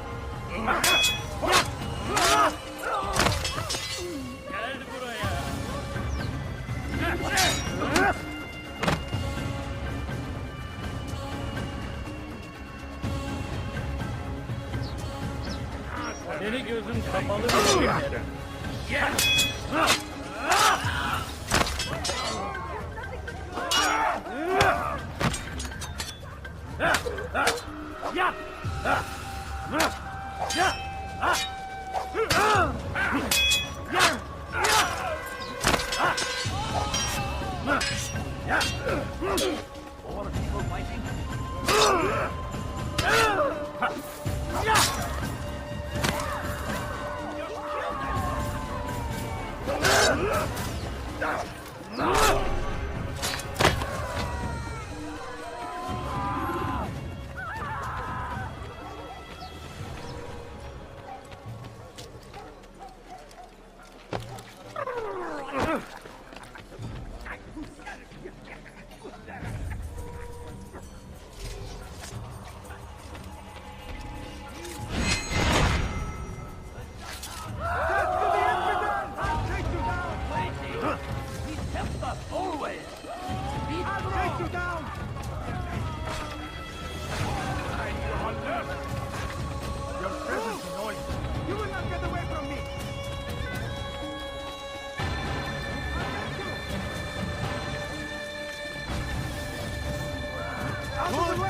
Speaker 18: gözün kapalı bir şekerim.
Speaker 10: All the people fighting?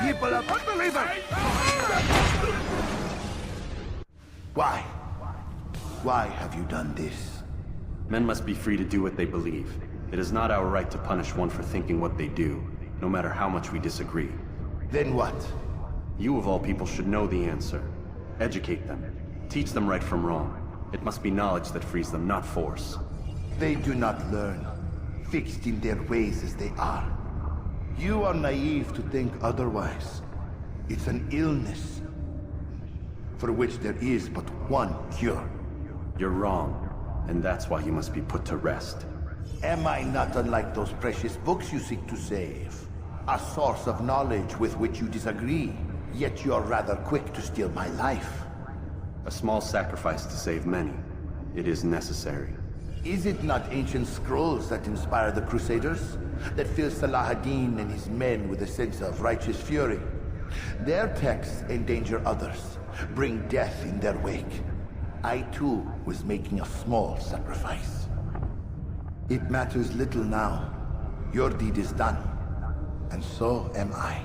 Speaker 2: People are unbelievers! Why? Why have you done this?
Speaker 8: Men must be free to do what they believe. It is not our right to punish one for thinking what they do, no matter how much we disagree.
Speaker 2: Then what?
Speaker 8: You of all people should know the answer. Educate them. Teach them right from wrong. It must be knowledge that frees them, not force.
Speaker 2: They do not learn, fixed in their ways as they are. You are naive to think otherwise. It's an illness, for which there is but one cure.
Speaker 8: You're wrong, and that's why you must be put to rest.
Speaker 2: Am I not unlike those precious books you seek to save? A source of knowledge with which you disagree, yet you're rather quick to steal my life.
Speaker 8: A small sacrifice to save many. It is necessary.
Speaker 2: Is it not ancient scrolls that inspire the Crusaders? That fill Salah ad-Din and his men with a sense of righteous fury? Their texts endanger others, bring death in their wake. I too was making a small sacrifice. It matters little now. Your deed is done, and so am I.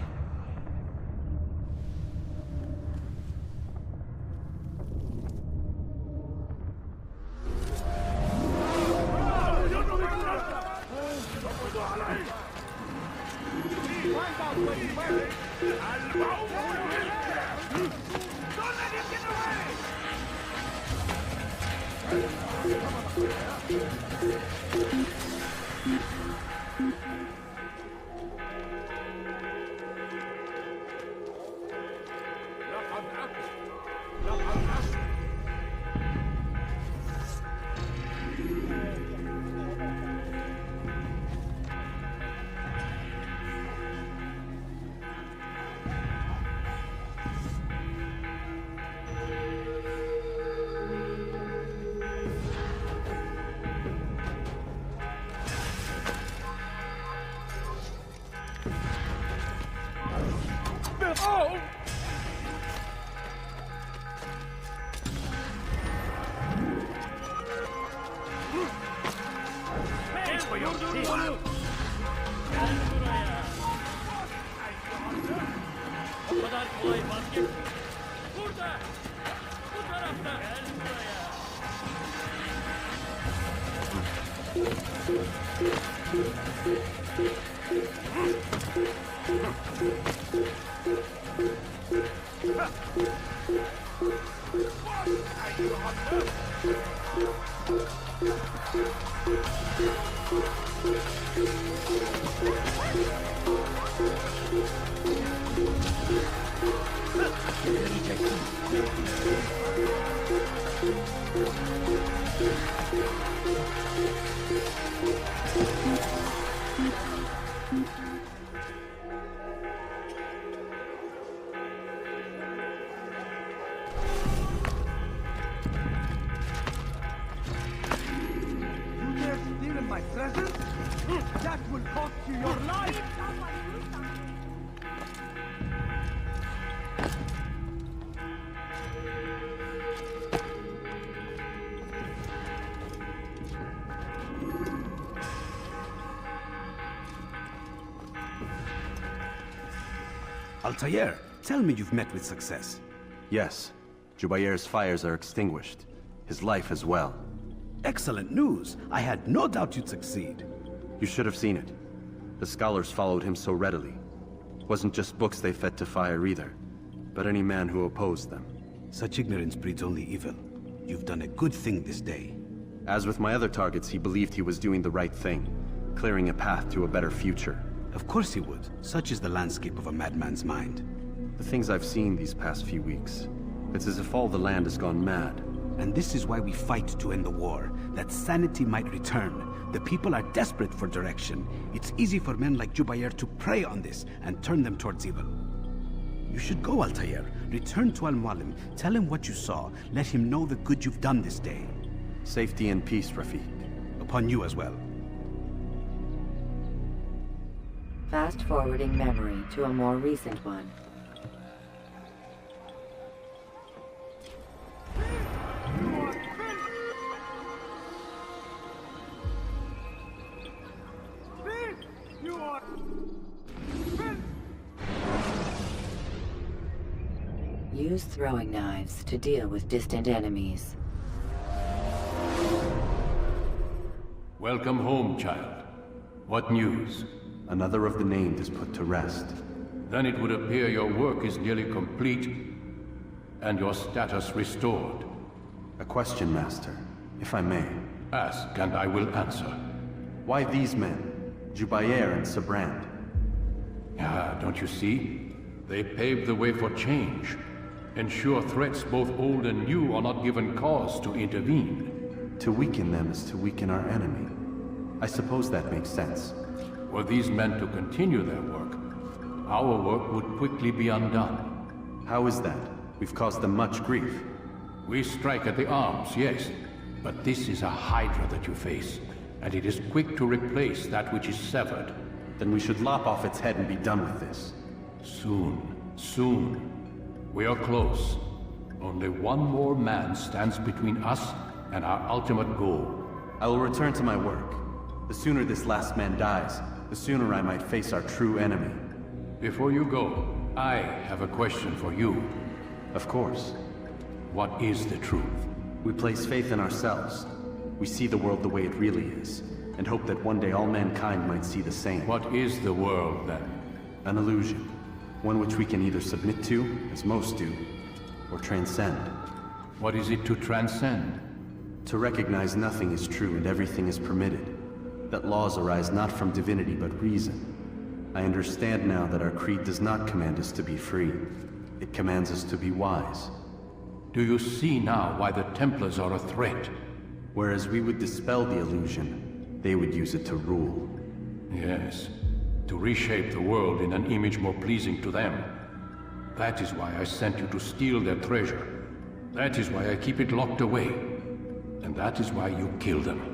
Speaker 17: Altair, tell me you've met with success.
Speaker 8: Yes. Jubair's fires are extinguished. His life as well.
Speaker 17: Excellent news. I had no doubt you'd succeed.
Speaker 8: You should have seen it. The scholars followed him so readily. Wasn't just books they fed to fire either, but any man who opposed them.
Speaker 17: Such ignorance breeds only evil. You've done a good thing this day.
Speaker 8: As with my other targets, he believed he was doing the right thing, clearing a path to a better future.
Speaker 17: Of course he would. Such is the landscape of a madman's mind.
Speaker 8: The things I've seen these past few weeks, it's as if all the land has gone mad.
Speaker 17: And this is why we fight to end the war, that sanity might return. The people are desperate for direction. It's easy for men like Jubair to prey on this and turn them towards evil. You should go, Altair. Return to Al-Mualim. Tell him what you saw. Let him know the good you've done this day.
Speaker 8: Safety and peace, Rafiq.
Speaker 17: Upon you as well.
Speaker 9: Fast-forwarding memory to a more recent one. Use throwing knives to deal with distant enemies.
Speaker 15: Welcome home, child. What news?
Speaker 8: Another of the named is put to rest.
Speaker 15: Then it would appear your work is nearly complete, and your status restored.
Speaker 8: A question, Master, if I may.
Speaker 15: Ask, and I will answer.
Speaker 8: Why these men? Jubair and Sabrand?
Speaker 15: Ah, don't you see? They paved the way for change. Ensure threats both old and new are not given cause to intervene.
Speaker 8: To weaken them is to weaken our enemy. I suppose that makes sense.
Speaker 15: Were these men to continue their work, our work would quickly be undone.
Speaker 8: How is that? We've caused them much grief.
Speaker 15: We strike at the arms, yes, but this is a hydra that you face, and it is quick to replace that which is severed.
Speaker 8: Then we should lop off its head and be done with this.
Speaker 15: Soon, soon. We are close. Only one more man stands between us and our ultimate goal.
Speaker 8: I will return to my work. The sooner this last man dies, the sooner I might face our true enemy.
Speaker 15: Before you go, I have a question for you.
Speaker 8: Of course.
Speaker 15: What is the truth?
Speaker 8: We place faith in ourselves. We see the world the way it really is, and hope that one day all mankind might see the same.
Speaker 15: What is the world, then?
Speaker 8: An illusion. One which we can either submit to, as most do, or transcend.
Speaker 15: What is it to transcend?
Speaker 8: To recognize nothing is true and everything is permitted. That laws arise not from divinity but reason. I understand now that our creed does not command us to be free. It commands us to be wise.
Speaker 15: Do you see now why the Templars are a threat?
Speaker 8: Whereas we would dispel the illusion, they would use it to rule.
Speaker 15: Yes. To reshape the world in an image more pleasing to them. That is why I sent you to steal their treasure. That is why I keep it locked away. And that is why you kill them.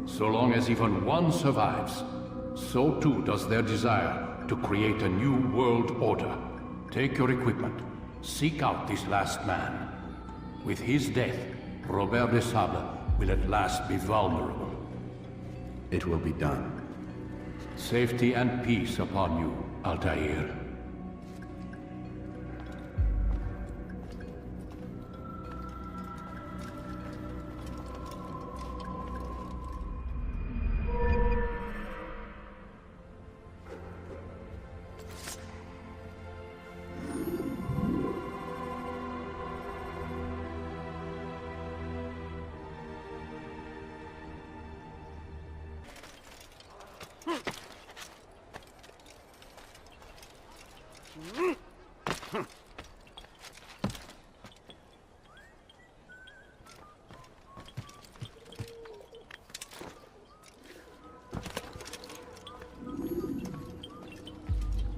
Speaker 15: So long as even one survives, so too does their desire to create a new world order. Take your equipment. Seek out this last man. With his death, Robert de Sable will at last be vulnerable.
Speaker 8: It will be done.
Speaker 15: Safety and peace upon you, Altair.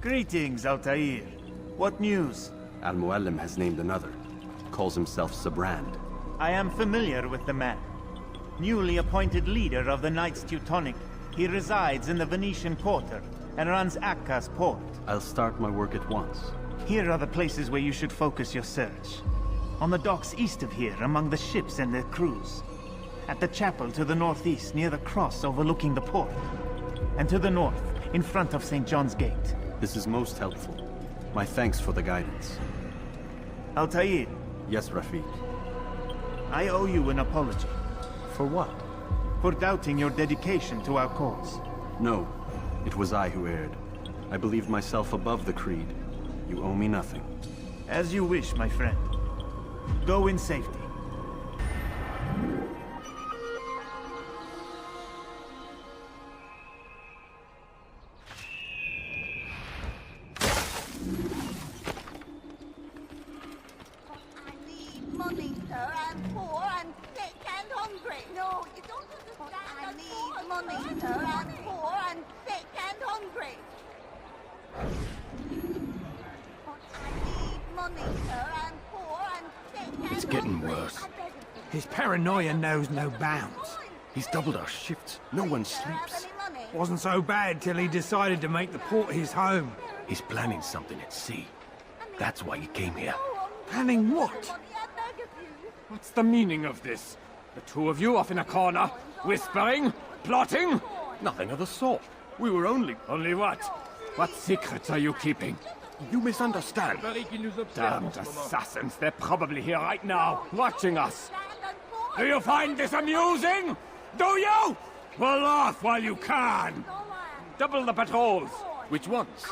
Speaker 7: Greetings, Altair. What news?
Speaker 8: Al-Mualim has named another. Calls himself Sabrand.
Speaker 7: I am familiar with the man. Newly appointed leader of the Knights Teutonic, he resides in the Venetian Quarter and runs Akka's port.
Speaker 8: I'll start my work at once.
Speaker 7: Here are the places where you should focus your search. On the docks east of here, among the ships and their crews. At the chapel to the northeast, near the cross overlooking the port. And to the north, in front of St. John's Gate.
Speaker 8: This is most helpful. My thanks for the guidance.
Speaker 7: Altair.
Speaker 8: Yes, Rafiq.
Speaker 7: I owe you an apology.
Speaker 8: For what?
Speaker 7: For doubting your dedication to our cause.
Speaker 8: No, it was I who erred. I believed myself above the creed. You owe me nothing.
Speaker 7: As you wish, my friend. Go in safety.
Speaker 1: Money, sir. I'm poor and sick and hungry. No, you don't understand. I need money, sir. I'm poor and sick and hungry. I need money, sir. I'm poor and sick and
Speaker 2: It's getting worse. His paranoia knows no bounds. He's doubled our shifts. No one sleeps.
Speaker 20: Wasn't so bad till he decided to make the port his home.
Speaker 2: He's planning something at sea. That's why he came here.
Speaker 20: Planning what? What's the meaning of this? The two of you off in a corner, whispering, plotting?
Speaker 2: Nothing of the sort. We were only...
Speaker 20: Only what? What secrets are you keeping?
Speaker 2: You misunderstand.
Speaker 20: Damned assassins, they're probably here right now, watching us. Do you find this amusing? Do you? Well, laugh while you can. Double the patrols.
Speaker 2: Which ones?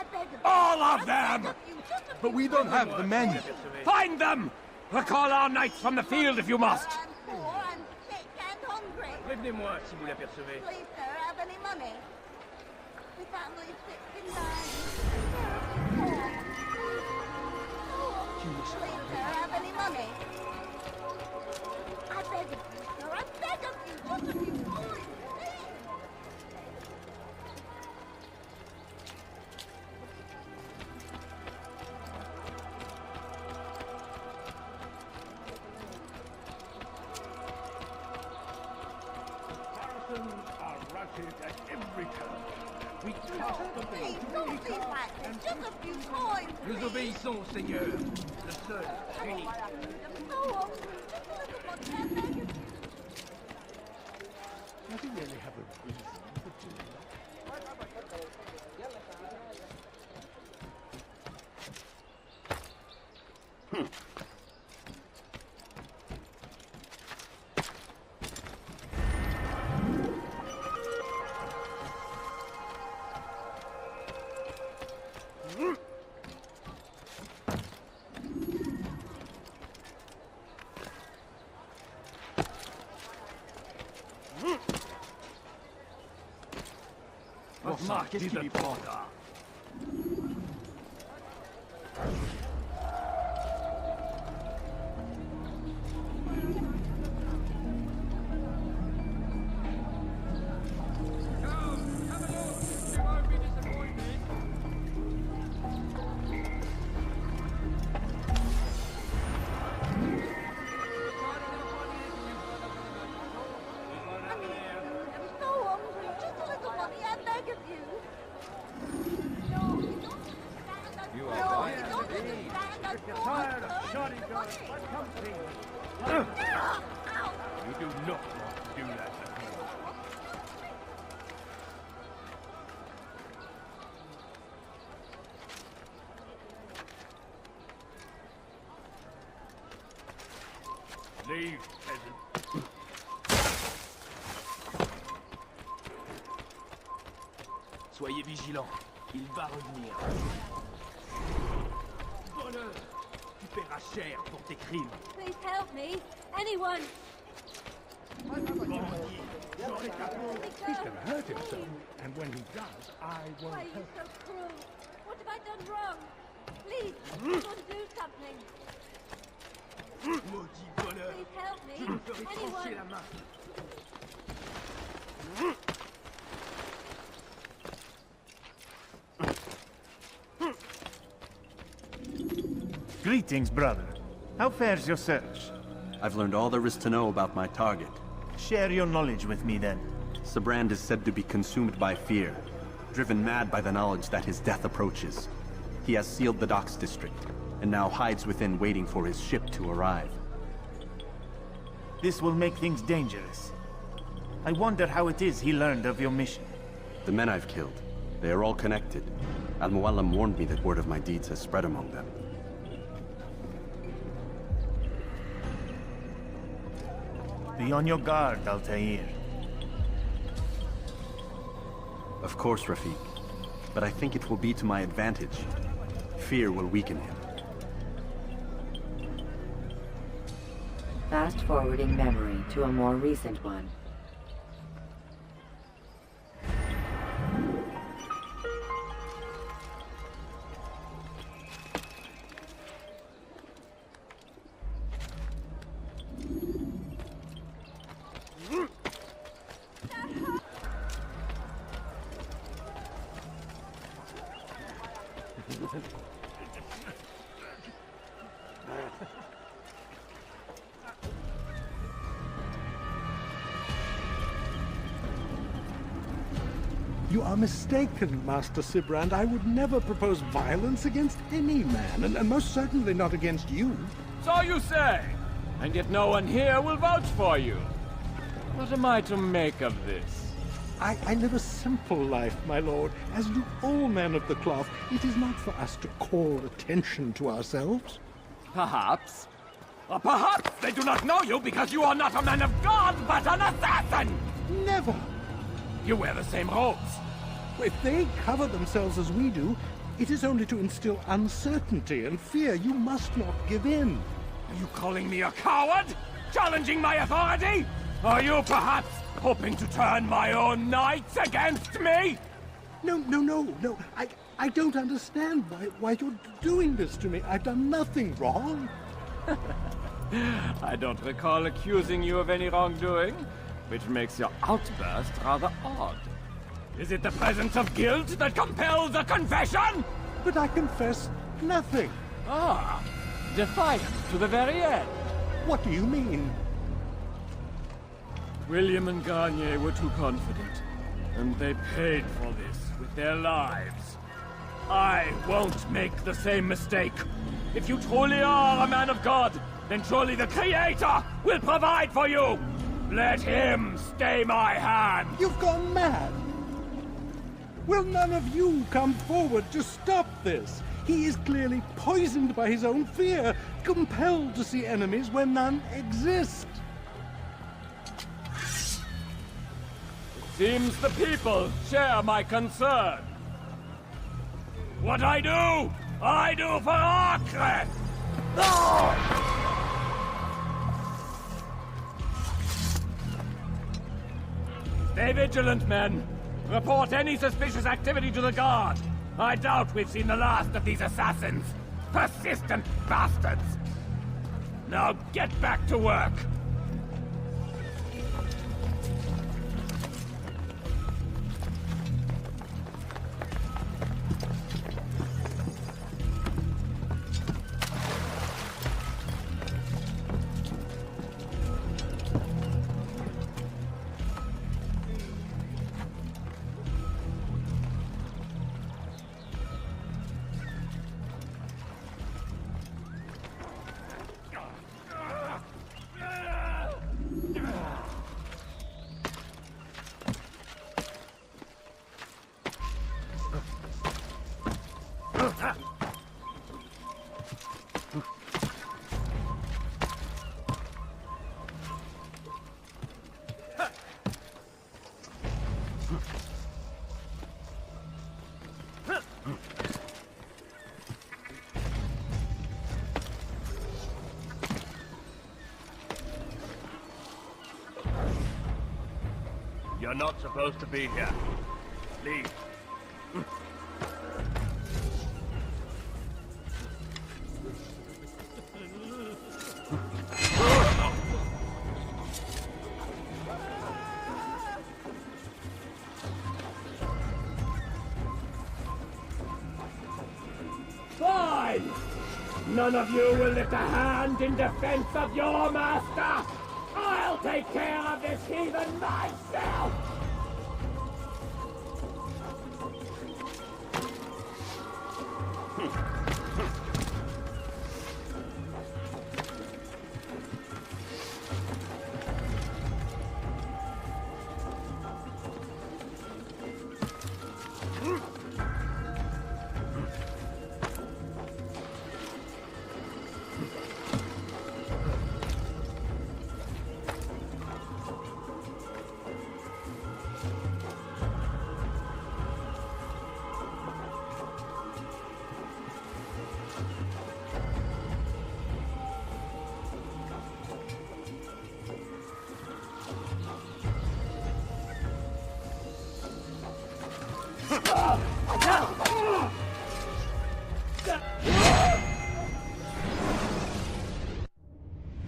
Speaker 20: All of them!
Speaker 2: But we don't have the men.
Speaker 20: Find them! Recall our knights from the field if you must.
Speaker 18: Prévenez-moi si vous l'apercevez.
Speaker 1: Please, sir, have any money? My family's sick and dying. Please, sir, have any money? I beg of you, sir, I beg of you, just a few coins, please.
Speaker 10: Are routed at every turn. We cast the
Speaker 1: Please, don't be like this, just a few coins,
Speaker 18: Nous
Speaker 1: please.
Speaker 18: obéissons, Seigneur. Le seul, unique.
Speaker 1: I'm so hungry, just a little money, I beg of you.
Speaker 11: Does he really have a reason for doing that?
Speaker 20: Qu'est-ce qu'il y prend?
Speaker 10: You do not want to do that. Leave, peasant.
Speaker 18: Soyez vigilants. Il va revenir. Voleur! Tu paieras cher pour tes crimes.
Speaker 1: Please help me. Anyone.
Speaker 11: He's gonna hurt himself, and when he does, I won't
Speaker 1: Why are you
Speaker 11: help.
Speaker 1: so cruel? What have I done wrong? Please, someone do something.
Speaker 18: Maudit voleur!
Speaker 1: Please help me.
Speaker 18: Je te ferai trancher la
Speaker 1: Anyone.
Speaker 18: main.
Speaker 7: Greetings, brother. How fares your search?
Speaker 8: I've learned all there is to know about my target.
Speaker 7: Share your knowledge with me, then.
Speaker 8: Sabrand is said to be consumed by fear, driven mad by the knowledge that his death approaches. He has sealed the docks district, and now hides within waiting for his ship to arrive.
Speaker 7: This will make things dangerous. I wonder how it is he learned of your mission.
Speaker 8: The men I've killed, they are all connected. Al-Muallim warned me that word of my deeds has spread among them.
Speaker 7: Be on your guard, Altair.
Speaker 8: Of course, Rafiq. But I think it will be to my advantage. Fear will weaken him.
Speaker 9: Fast-forwarding memory to a more recent one.
Speaker 21: You are mistaken, Master Sibrand. I would never propose violence against any man, and most certainly not against you.
Speaker 20: So you say, and yet no one here will vouch for you. What am I to make of this?
Speaker 21: I live a simple life, my lord, as do all men of the cloth. It is not for us to call attention to ourselves.
Speaker 20: Perhaps. Or perhaps they do not know you because you are not a man of God, but an assassin!
Speaker 21: Never!
Speaker 20: You wear the same robes.
Speaker 21: If they cover themselves as we do, it is only to instill uncertainty and fear. You must not give in.
Speaker 20: Are you calling me a coward? Challenging my authority? Are you perhaps hoping to turn my own knights against me?
Speaker 21: No. I don't understand why you're doing this to me. I've done nothing wrong.
Speaker 20: I don't recall accusing you of any wrongdoing, which makes your outburst rather odd. Is it the presence of guilt that compels a confession?
Speaker 21: But I confess nothing.
Speaker 20: Ah, defiant to the very end.
Speaker 21: What do you mean?
Speaker 20: William and Garnier were too confident, and they paid for this with their lives. I won't make the same mistake. If you truly are a man of God, then surely the Creator will provide for you! Let him stay my hand!
Speaker 21: You've gone mad! Will none of you come forward to stop this? He is clearly poisoned by his own fear, compelled to see enemies where none exist.
Speaker 20: Seems the people share my concern. What I do for Akret! Stay vigilant, men. Report any suspicious activity to the guard. I doubt we've seen the last of these assassins. Persistent bastards. Now get back to work.
Speaker 10: You're not supposed to be here. Leave.
Speaker 20: Fine! None of you will lift a hand in defense of your master! I'll take care of this heathen myself!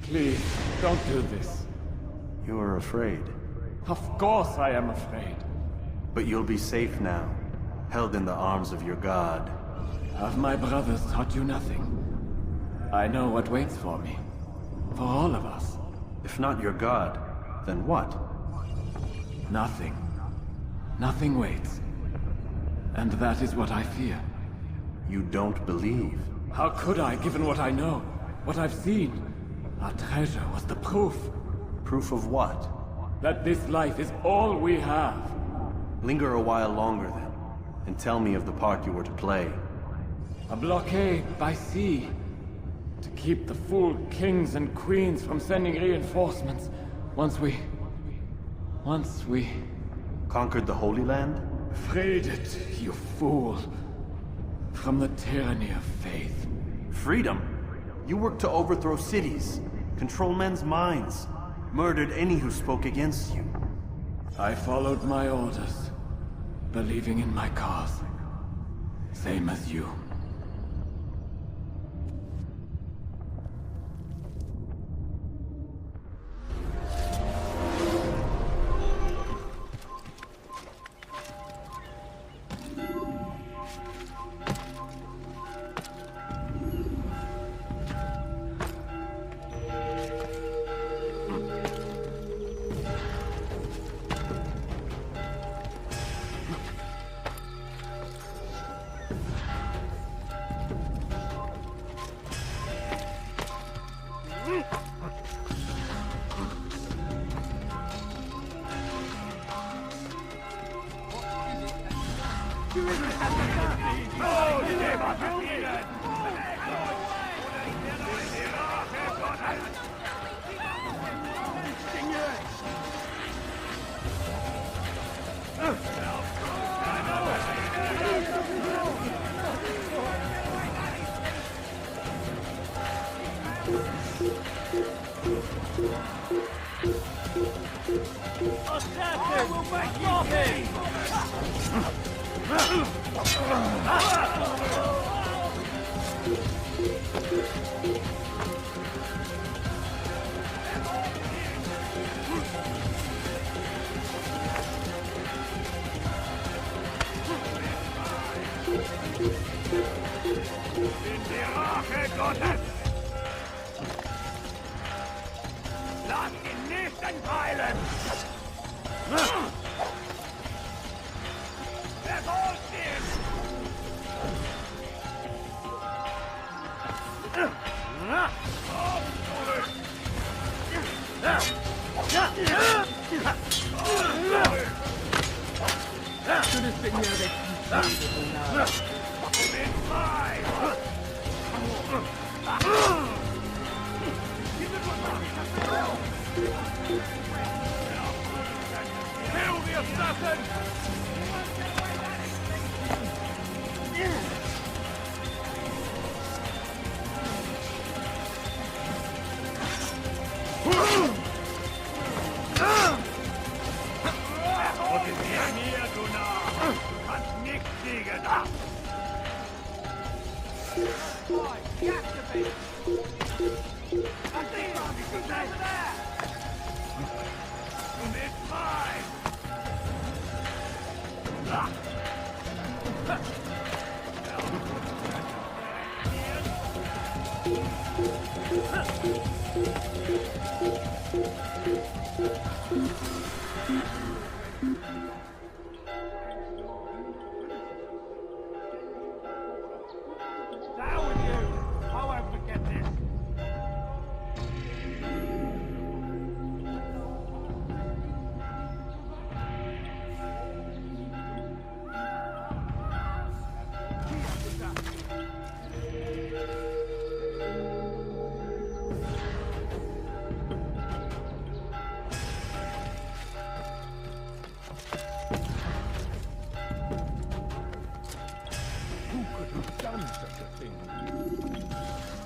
Speaker 20: Please, don't do this.
Speaker 8: You are afraid.
Speaker 20: Of course I am afraid.
Speaker 8: But you'll be safe now, held in the arms of your god.
Speaker 20: Have my brothers taught you nothing? I know what waits for me. For all of us.
Speaker 8: If not your god, then what?
Speaker 20: Nothing. Nothing waits. And that is what I fear.
Speaker 8: You don't believe?
Speaker 20: How could I, given what I know? What I've seen? Our treasure was the proof.
Speaker 8: Proof of what?
Speaker 20: That this life is all we have.
Speaker 8: Linger a while longer then, and tell me of the part you were to play.
Speaker 20: A blockade by sea. To keep the fool kings and queens from sending reinforcements. Once we...
Speaker 8: Conquered the Holy Land?
Speaker 20: Freed it, you fool. From the tyranny of faith.
Speaker 8: Freedom? You worked to overthrow cities, control men's minds, murdered any who spoke against you.
Speaker 20: I followed my orders, believing in my cause. Same as you.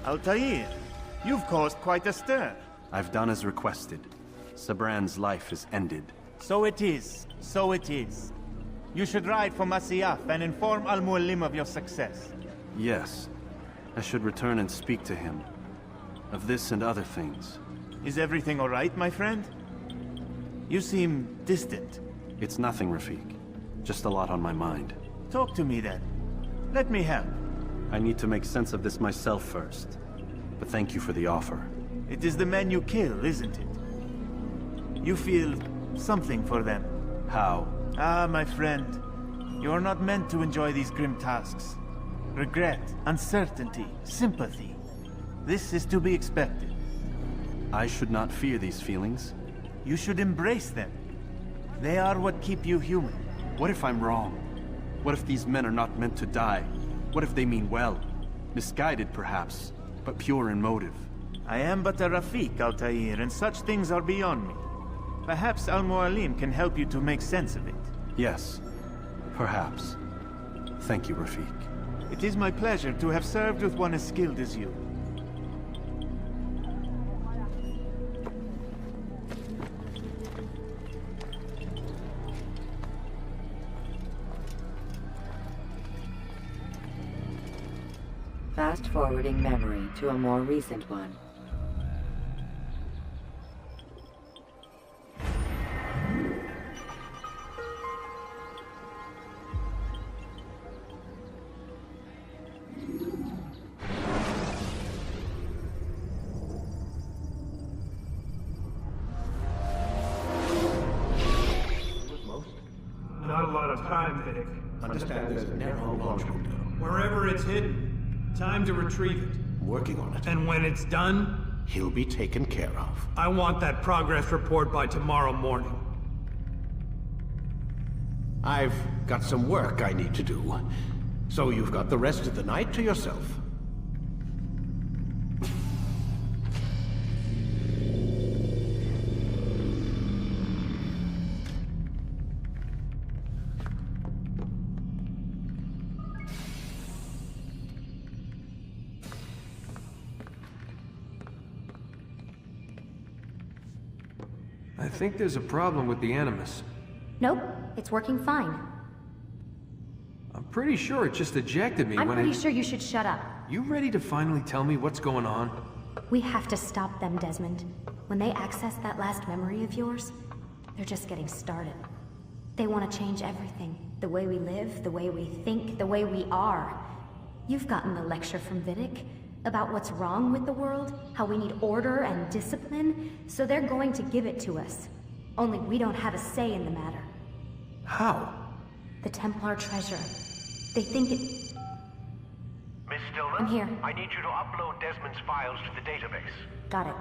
Speaker 7: Altair, you've caused quite a stir.
Speaker 8: I've done as requested. Sabran's life is ended.
Speaker 7: So it is. So it is. You should ride for Masyaf and inform Al-Mualim of your success.
Speaker 8: Yes. I should return and speak to him. Of this and other things.
Speaker 7: Is everything all right, my friend? You seem distant.
Speaker 8: It's nothing, Rafik. Just a lot on my mind.
Speaker 7: Talk to me then. Let me help.
Speaker 8: I need to make sense of this myself first. But thank you for the offer.
Speaker 7: It is the men you kill, isn't it? You feel something for them.
Speaker 8: How?
Speaker 7: Ah, my friend. You are not meant to enjoy these grim tasks. Regret, uncertainty, sympathy. This is to be expected.
Speaker 8: I should not fear these feelings.
Speaker 7: You should embrace them. They are what keep you human.
Speaker 8: What if I'm wrong? What if these men are not meant to die? What if they mean well? Misguided, perhaps, but pure in motive.
Speaker 7: I am but a Rafik, Altair, and such things are beyond me. Perhaps Al-Mualim can help you to make sense of it.
Speaker 8: Yes, perhaps. Thank you, Rafik.
Speaker 7: It is my pleasure to have served with one as skilled as you.
Speaker 9: Fast-forwarding memory to a more recent one.
Speaker 5: Not a lot of time, Vidic.
Speaker 22: Understand there's a narrow launch window.
Speaker 5: Wherever it's hidden, time to retrieve it.
Speaker 22: Working on it.
Speaker 5: And when it's done,
Speaker 22: He'll be taken care of.
Speaker 5: I want that progress report by tomorrow morning.
Speaker 22: I've got some work I need to do. So you've got the rest of the night to yourself.
Speaker 14: I think there's a problem with the Animus.
Speaker 12: Nope, it's working fine.
Speaker 14: I'm pretty sure it just ejected me
Speaker 12: I'm
Speaker 14: when
Speaker 12: pretty sure you should shut up.
Speaker 14: You ready to finally tell me what's going on?
Speaker 12: We have to stop them, Desmond. When they access that last memory of yours, they're just getting started. They want to change everything. The way we live, the way we think, the way we are. You've gotten the lecture from Vidic about what's wrong with the world, how we need order and discipline, so they're going to give it to us. Only we don't have a say in the matter.
Speaker 14: How?
Speaker 12: The Templar treasure. They think it...
Speaker 13: Miss Stillman?
Speaker 12: I'm here.
Speaker 13: I need you to upload Desmond's files to the database.
Speaker 12: Got it.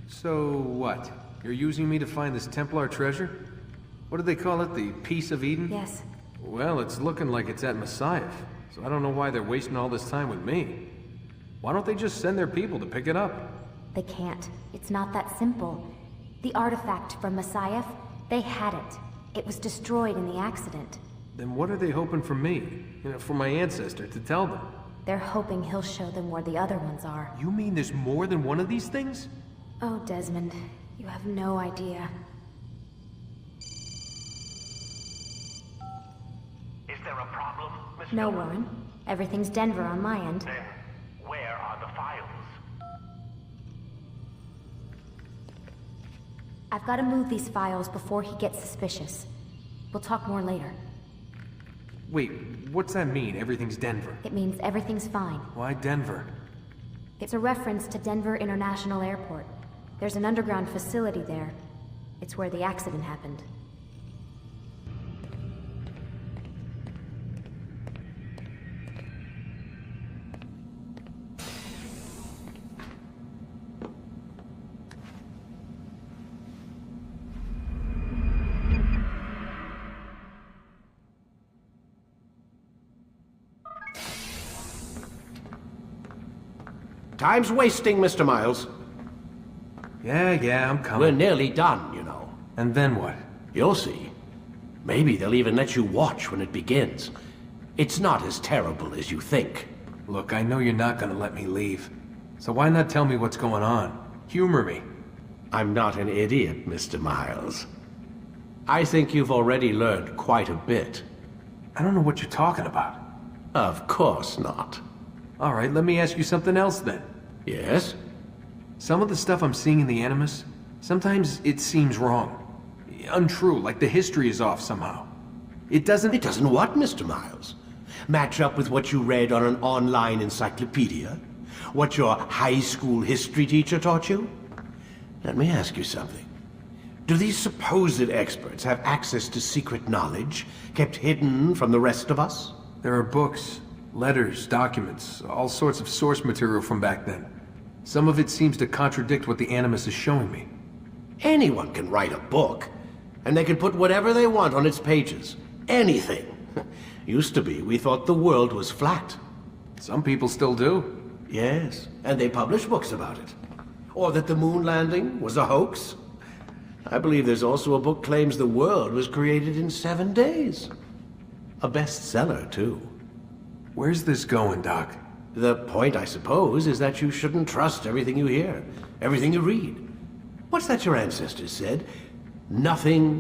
Speaker 14: So what? You're using me to find this Templar treasure? What do they call it? The Piece of Eden?
Speaker 12: Yes.
Speaker 14: Well, it's looking like it's at Masyaf, so I don't know why they're wasting all this time with me. Why don't they just send their people to pick it up?
Speaker 12: They can't. It's not that simple. The artifact from Masyaf, they had it. It was destroyed in the accident.
Speaker 14: Then what are they hoping from me? You know, for my ancestor to tell them?
Speaker 12: They're hoping he'll show them where the other ones are.
Speaker 14: You mean there's more than one of these things?
Speaker 12: Oh, Desmond, you have no idea.
Speaker 13: Is there a problem, Miss
Speaker 12: No,
Speaker 13: Stillman?
Speaker 12: Warren. Everything's Denver on my end.
Speaker 13: Then, where are the files?
Speaker 12: I've got to move these files before he gets suspicious. We'll talk more later.
Speaker 14: Wait, what's that mean, everything's Denver?
Speaker 12: It means everything's fine.
Speaker 14: Why Denver?
Speaker 12: It's a reference to Denver International Airport. There's an underground facility there. It's where the accident happened.
Speaker 22: Time's wasting, Mr. Miles.
Speaker 14: Yeah, I'm coming.
Speaker 22: We're nearly done, you know.
Speaker 14: And then what?
Speaker 22: You'll see. Maybe they'll even let you watch when it begins. It's not as terrible as you think.
Speaker 14: Look, I know you're not gonna let me leave. So why not tell me what's going on? Humor me.
Speaker 22: I'm not an idiot, Mr. Miles. I think you've already learned quite a bit.
Speaker 14: I don't know what you're talking about.
Speaker 22: Of course not.
Speaker 14: All right, let me ask you something else then.
Speaker 22: Yes?
Speaker 14: Some of the stuff I'm seeing in the Animus, sometimes it seems wrong. Untrue, like the history is off somehow. It doesn't...
Speaker 22: It doesn't what, Mr. Miles? Match up with what you read on an online encyclopedia? What your high school history teacher taught you? Let me ask you something. Do these supposed experts have access to secret knowledge kept hidden from the rest of us?
Speaker 14: There are books, letters, documents, all sorts of source material from back then. Some of it seems to contradict what the Animus is showing me.
Speaker 22: Anyone can write a book, and they can put whatever they want on its pages. Anything. Used to be, we thought the world was flat.
Speaker 14: Some people still do.
Speaker 22: Yes, and they publish books about it. Or that the moon landing was a hoax. I believe there's also a book claims the world was created in 7 days. A bestseller, too.
Speaker 14: Where's this going, Doc?
Speaker 22: The point, I suppose, is that you shouldn't trust everything you hear, everything you read. What's that your ancestors said? Nothing